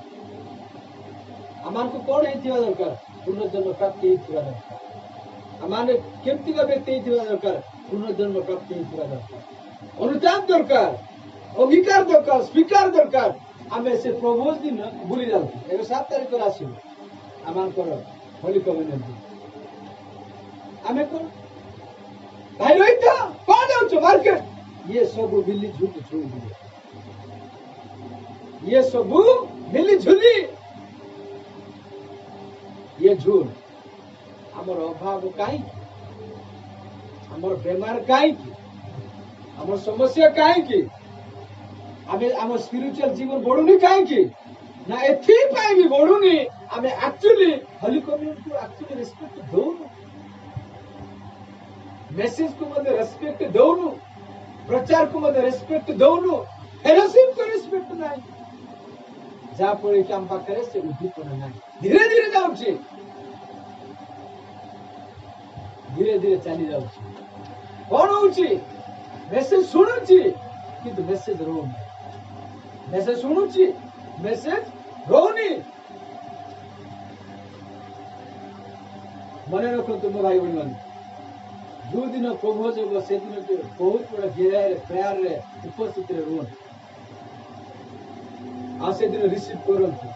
ଆମମାନଙ୍କୁ କଣ ହେଇଥିବା ଦରକାର? ପୁନର୍ଜନ୍ମ ପ୍ରାପ୍ତି ହେଇଥିବା ଦରକାର। ଆମମାନେ କେମିତିକା ବ୍ୟକ୍ତି ହେଇଥିବା ଦରକାର? ପୁନର୍ଜନ୍ମ ପ୍ରାପ୍ତି ହେଇଥିବା ଦରକାର। ଅନୁତାପ ଦରକାର, ଅଙ୍ଗୀକାର ଦରକାର, ସ୍ୱୀକାର ଦରକାର। ଆମେ ସେ ପ୍ରଭୁ ଦିନ ଭୁଲି ଯାଉଛୁ। ଏବେ 7 ତାରିଖରେ ଆସିବୁ ଆମମାନଙ୍କର ହୋଲି କମ୍ୟୁନିୟନ। ଆମେ କଣ ଭାଇ ରୋହିତ କଣ ଯାଉଛୁ ମାର୍କେଟ? ଇଏ ସବୁ ମିଲି ଝୁଲି ଝୁଲି, ଇଏ ସବୁ ମିଲି ଝୁଲି, ଇଏ ଝୁଲ। ଆମର ଅଭାବ କାହିଁକି? ଆମର ବେମାର କାହିଁକି? ଆମର ସମସ୍ୟା କାହିଁକି? ଆମେ ଆମ ସ୍ପିରିଚୁଆଲ ଜୀବନ ବଢୁନି କାହିଁକି? ନା ଏଥିପାଇଁ ବି ବଢୁନି, ଆମେ ଆକ୍ଚୁଆଲି ହୋଲି କମ୍ୟୁନିୟନକୁ ଆକ୍ଚୁଆଲି ରେସ୍ପେକ୍ଟ ଦଉନୁ, ମେସେଜକୁ ମଧ୍ୟ ରେସ୍ପେକ୍ଟ ଦଉନୁ, ପ୍ରଚାରକୁ ମଧ୍ୟ ରେସ୍ପେକ୍ଟ ଦଉନୁ, ଫେଲୋସିପକୁ ରେସ୍ପେକ୍ଟ ନାହିଁ। ଯାହାଫଳରେ କି ଆମ ପାଖରେ ସେ ଉଦ୍ଦୀପନା ନାହିଁ। ଧୀରେ ଧୀରେ ଯାଉଛି, ଧୀରେ ଧୀରେ ଚାଲି ଯାଉଛି। କଣ ହଉଛି? ମେସେଜ ଶୁଣୁଛି କିନ୍ତୁ ମେସେଜ ରହୁନି। ମେସେଜ ଶୁଣୁଛି, ମେସେଜ ରହୁନି। ମନେ ରଖନ୍ତୁ ମୋ ଭାଇ ଭଉଣୀ ମାନେ, ଯୋଉ ଦିନ ପ୍ରଭୁ ହେବ ସେଦିନ ବହୁତ ବଡ ଗେରାରେ ପ୍ରେୟାରରେ ଉପସ୍ଥିତିରେ ରୁହନ୍ତୁ, ଆଉ ସେଦିନ ରିସିଭ କରନ୍ତୁ।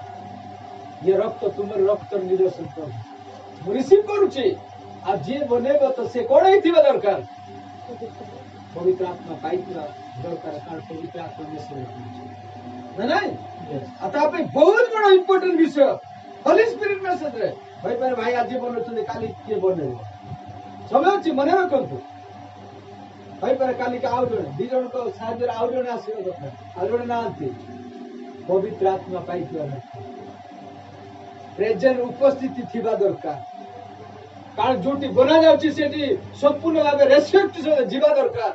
ଇଏ ରକ୍ତ ତୁମର ରକ୍ତର ନିଦର୍ଶନ କରୁ। ମୁଁ ରିସିଭ କରୁଛି। ଆଉ ଯିଏ ବନେଇବ ତ ସେ କଣ ହେଇଥିବା ଦରକାର? ପବିତ୍ର ଆତ୍ମା ପାଇଥିବା ଦରକାର। କାରଣ ପବିତ୍ର ଆତ୍ମା ମେସେଜ କରୁଛି ନା ନାଇଁ? ଆଉ ତା ପାଇଁ ବହୁତ ବଡ ଇମ୍ପୋର୍ଟାଣ୍ଟ ବିଷୟ ହୋଲି ସ୍ପିରିଟ ମେସେଜରେ ହୋଇପାରେ। ଭାଇ ଆଜି ବନଉଛନ୍ତି, କାଲି କିଏ ବନେଇବ? ସମୟ ଅଛି, ମନେ ରଖନ୍ତୁ। ହୋଇପାରେ କାଲିକି ଆଉ ଜଣେ, 2 ଜଣଙ୍କ ସାହାଯ୍ୟରେ ଆଉ ଜଣେ ଆସିବା ଦରକାର, ଆଉ ଜଣେ ନାହାନ୍ତି। ପବିତ୍ର ଆତ୍ମା ପାଇଥିବା ଦରକାର, ପ୍ରେଜେଣ୍ଟ ଉପସ୍ଥିତି ଥିବା ଦରକାର। କାରଣ ଯୋଉଠି ବନା ଯାଉଛି ସେଠି ସମ୍ପୂର୍ଣ୍ଣ ଭାବେ ରେସ୍ପେକ୍ଟ ଯିବା ଦରକାର।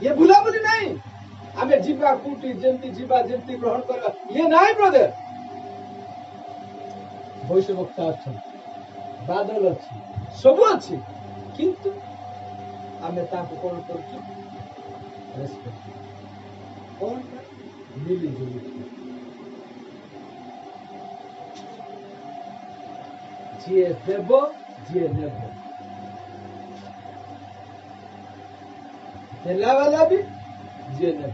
ଇଏ ବୁଲାବୁଲି ନାହିଁ। ଆମେ ଯିବା କୋଉଠି ଯେମିତି ଯିବା, ଯେମିତି ଗ୍ରହଣ କରିବା, ଇଏ ନାହିଁ ବ୍ରଦର। ଭବିଷ୍ୟବକ୍ତା ଅଛନ୍ତି, ବାଦଲ ଅଛି, ସବୁ ଅଛି, କିନ୍ତୁ ଆମେ ତାକୁ କଣ କରୁଛୁ? ରେସ୍ପେକ୍ଟ। କଣ? ମିଳିଜୁଳି ଯିଏ ଦେବ ଯିଏ ନେବ ଦେଲା ବାଲା ବି ଯିଏ ନେବ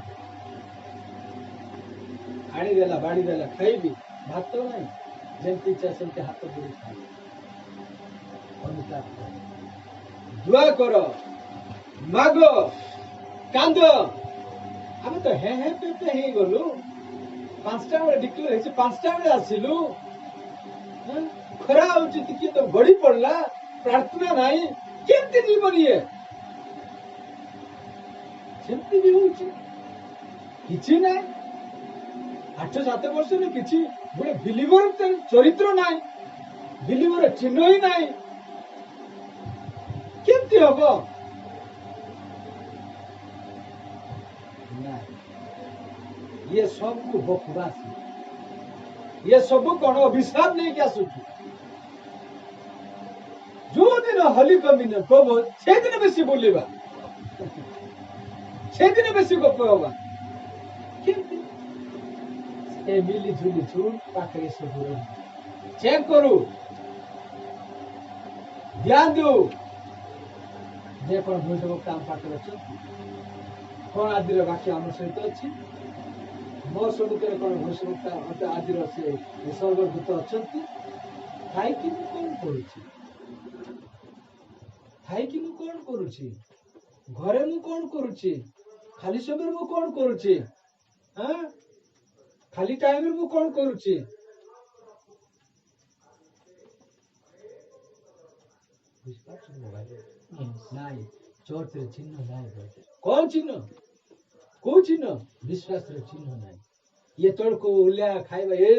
ଆଣିଦେଲା ବାଢିଦେଲା ଖାଇବି ଭାତ ନାହିଁ ଯେମିତି ଇଚ୍ଛା ସେମିତି ହାତ ଧରି ଖାଇବି ଅନୁତାପ କର ଦୁଆ କର ମାଗ କାନ୍ଦ ଆମେ ତ ହେ ହେ ପେ ହେଇଗଲୁ 5ଟା ବେଳେ ଡିକ୍ଲେୟାର ହେଇଛି 5ଟା ବେଳେ ଆସିଲୁ ଖରା ହଉଛି ଟିକେ ତ ଗଡି ପଡିଲା ପ୍ରାର୍ଥନା ନାହିଁ କେମିତି ଜୀବନ ଇଏ ସେମିତି ବି ହଉଛି କିଛି ନାହିଁ 8-7 ବର୍ଷରେ କିଛି ଗୋଟେ ବିଲିଭର ଚରିତ୍ର ନାହିଁ ବିଲିଭର ଚିହ୍ନ ହିଁ ନାହିଁ କେମିତି ହବ ଇଏ ସବୁ ବକବାସ ଇଏ ସବୁ କଣ ଅଭିଶାପ ନେଇକି ଆସୁଛି ଯୋଉଦିନ ହୋଲି କମିନ କବ ସେଦିନ ବେଶୀ ବୁଲିବା ସେଦିନ ବେଶୀ ଗପ ହବା କେମିତି ଏ ମିଲି ଝୁଲି ଝୁଲ ପାଖରେ ସବୁ ଚେକ୍ କରୁ ଧ୍ୟାନ ଦଉ ଯେ କଣ ଭୂଷବକ୍ତା ଆମ ପାଖରେ ଅଛନ୍ତି କଣ ଆଦିର ବାକ୍ୟ ଆମ ସହିତ ଅଛି ମୋ ସମ୍ମୁଖରେ କଣ ଭୂଷବକ୍ତା ମତେ ଆଦିର ସେ ସ୍ୱର୍ଗଦୂତ ଅଛନ୍ତି ଥାଇକି ମୁଁ କଣ କରୁଛି ଥାଇକି ମୁଁ କଣ କରୁଛି ଘରେ ମୁଁ କଣ କରୁଛି ଖାଲି ସମୟରେ ମୁଁ କଣ କରୁଛି ଖାଲି ଟାଇମରେ ମୁଁ କଣ କରୁଛି ନାଇଁ ଚର୍ଚ୍ଚରେ ଚିହ୍ନ ନାହିଁ କଣ ଚିହ୍ନ କୋଉ ଚିହ୍ନ ବିଶ୍ୱାସର ଚିହ୍ନ ନାହିଁ ଇଏ ତଳକୁ ଓଲିଆ ଖାଇବା ଏ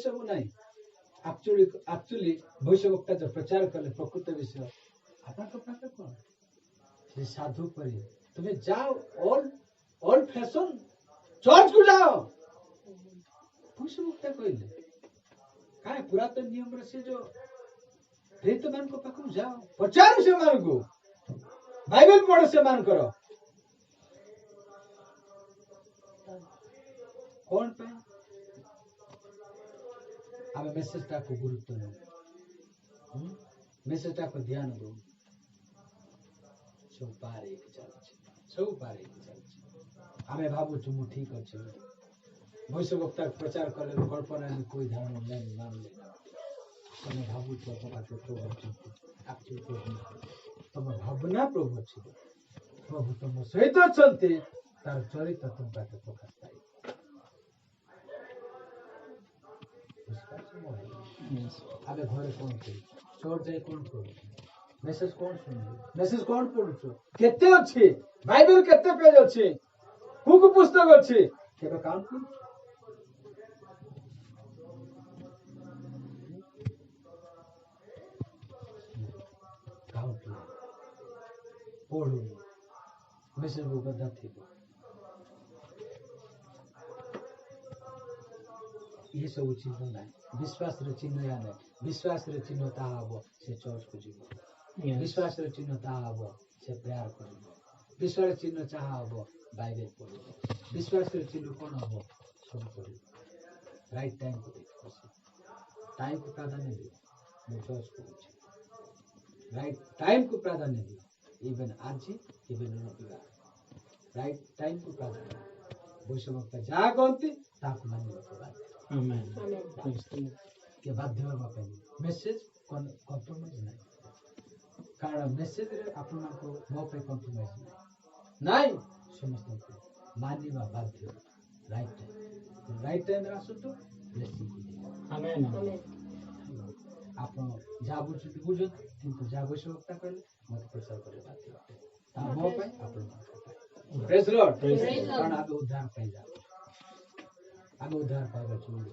ସବୁ ନାହିଁ ଆକ୍ଚୁଆଲି ଭବିଷ୍ୟବକ୍ତା ଯୋଉ ପ୍ରଚାର କଲେ ପ୍ରକୃତ ବିଷୟ ଆପଣଙ୍କ ପାଖରେ କଣ ସେ ସାଧୁ କରି ତୁମେ ଯାଅ ଅଲ୍ ଫ୍ୟାସନ ଚର୍ଚ୍ଚକୁ ଯାଅ ଭବିଷ୍ୟବକ୍ତା କହିଲେ କାହିଁ ପୁରାତନ ନିୟମରେ ସେ ଯୋଉ ପ୍ରେରିତ ମାନଙ୍କ ପାଖକୁ ଯାଅ ପଚାର ସେମାନଙ୍କୁ ବାଇବେଲ ପଢ ସେମାନଙ୍କର କଣ ପାଇଁ ଆମେ ମେସେଜଟାକୁ ଗୁରୁତ୍ୱ ନେଉ ମେସେଜଟାକୁ ଧ୍ୟାନ ଦଉ ସବୁ ପାର ହେଇକି ଚାଲିଛି ଆମେ ଭାବୁଛୁ ମୁଁ ଠିକ ଅଛି ଭବିଷ୍ୟବକ୍ତା ପ୍ରଚାର କଲେ କଳ୍ପନା କୋଇ ଧ୍ୟାନ ମାନିଲେ ତମେ ଭାବୁଛ ପ୍ରଭୁ ଅଛନ୍ତି ତମ ଭାବନା ପ୍ରଭୁ ଅଛି ପ୍ରଭୁ ତମ ସହିତ ଅଛନ୍ତି ତାର ଚରିତ୍ର ତମ ପାଖରେ ପ୍ରକାଶ ପାଇ ଆମେ ଘରେ କଣ କରୁଛୁ ଚର୍ଚ୍ଚ ଯାଇ କଣ କରୁଛୁ ମେସେଜ କଣ ଶୁଣୁଛୁ ମେସେଜ କଣ ପଢୁଛୁ କେତେ ଅଛି ବାଇବେଲ କେତେ ପେଜ ଅଛି କୋଉ ପୁସ୍ତକ ଅଛି କେବେ କାଉଣ୍ଟ କରୁଛୁ ପଢୁ ମେସେଜ କଥା ଥିବ ये सब चिन्ह नहीं विश्वास चिन्ह या नहीं विश्वास चिन्ह ता हम से चर्च को जीव विश्वास चिन्ह ता हम से प्रेयर कर विश्वास चिन्ह चाह हम बाइबल पढ़ विश्वास चिन्ह कौन हम सब कर राइट टाइम को देख टाइम को प्राधान्य दे मैं चर्च को राइट टाइम को प्राधान्य दे इवन आज इवन रविवार राइट टाइम को प्राधान्य भविष्यवक्ता जहाँ कहती ताकू मानिबा के बाध्य होगा मेसेज कॉम्प्रोमाइज नहीं कारण मेसेज रे आपण को मो पे कॉम्प्रोमाइज नहीं समस्त मानिबा बाध्य राइट टाइम रे आसु तो ब्लेसिंग आमेन आपण जा बुझ किंतु जा भविष्यवक्ता कहले मत प्रचार करे बाध्य ता मो पे आपण प्रेज लॉर्ड कारण आगे उद्धार पाई जा आगे उद्धार पाइबा चाहिए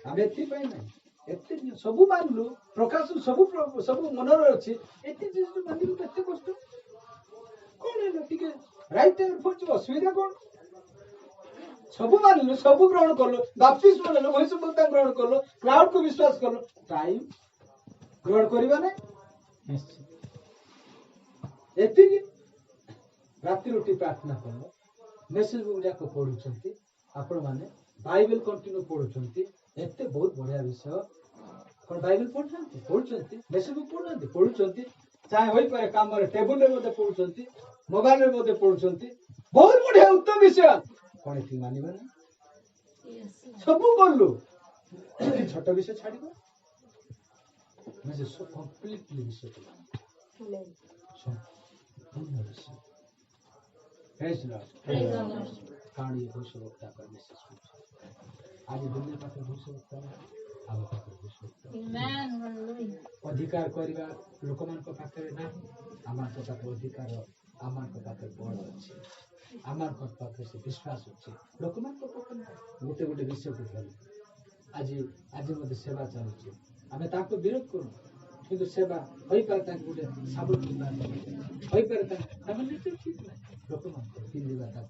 आम एपाई ना एत सब मानलु प्रकाश सब सब मनर अच्छी एत मानलु तो एत कष्ट कौन है टे राइट टाइम पहुंच असुविधा कौन सब मानलु सब ग्रहण कलु बाप्तिस्म नेलु भविष्यवक्ता ग्रहण कलु क्राउड को विश्वास कलु टाइम ग्रहण करबा ना एति राति रोटी प्रार्थना कल मेसेज बुक जाक पढ़ुचंती आपण माने बाइबल कंटिन्यू पढुछन्ति एते बहुत बढ़िया विषय कोन बाइबल पढुछन्ति मेसेज पढुछन्ति चाहे होई पारे काम रे टेबल रे मध्ये पढुछन्ति मोबाइल रे मध्ये पढुछन्ति बहुत बढ़िया उत्तम विषय कोन एति मानिबा ना सब करलु छोट विषय छाडिबो मेसेज सो कंप्लीटली विषय संपूर्ण विषय प्रेज लॉर्ड कहानी भविष्यवक्ता का मेसेज आज दुनिया पाखे भविष्यवक्ता आम पाखे भविष्यवक्ता Amen. Hallelujah. अधिकार करवा लोक मान पाखे ना आम पाखे अधिकार आम पाखे बल अच्छे आम पाखे से विश्वास अच्छे लोक मान पाखे गोटे गोटे विषय को धर आज आज मध्य सेवा चलुचे आम विरोध करूँ किंतु सेवा होई पारे गोटे साबुन होई पारे ठीक ना लोक पिंधा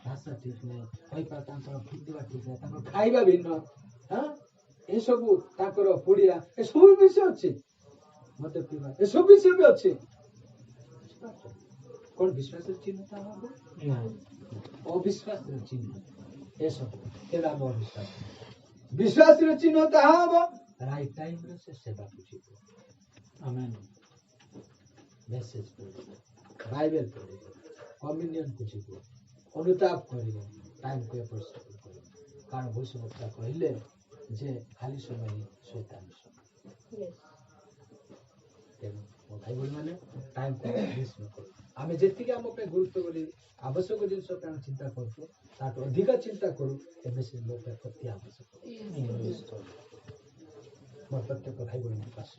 भाषा ठीक नहीं होई पारे पिंधा ठीक नहीं खाइबा भिन्न हाँ ये सब पुड़िया ये सब विषय अच्छे मत पीवा ये सब विषय भी अच्छे कौन विश्वास चिन्ह अविश्वास चिन्ह ये सब अविश्वास विश्वास चिन्ह कहाँ हम राइट टाइम से सेवा पूछी आमेन मेसेज पढ़िबो बाइबल पढ़िबो कम्युनियन पूछिबो अनुताप करिबो टाइम को एपॉसिबल करिबो कारण भविष्यवक्ता कहले जे खाली समय ही शैतान समय तेणु भाई बोल माने टाइम को वेस्ट न करो आमे जेतिक आम पे गुरुत्व बोली आवश्यक जिनस पे चिंता करतो ताट अधिक चिंता करू ए मेसेज लोक प्रति आवश्यक मोर प्रत्येक भाई बोल पास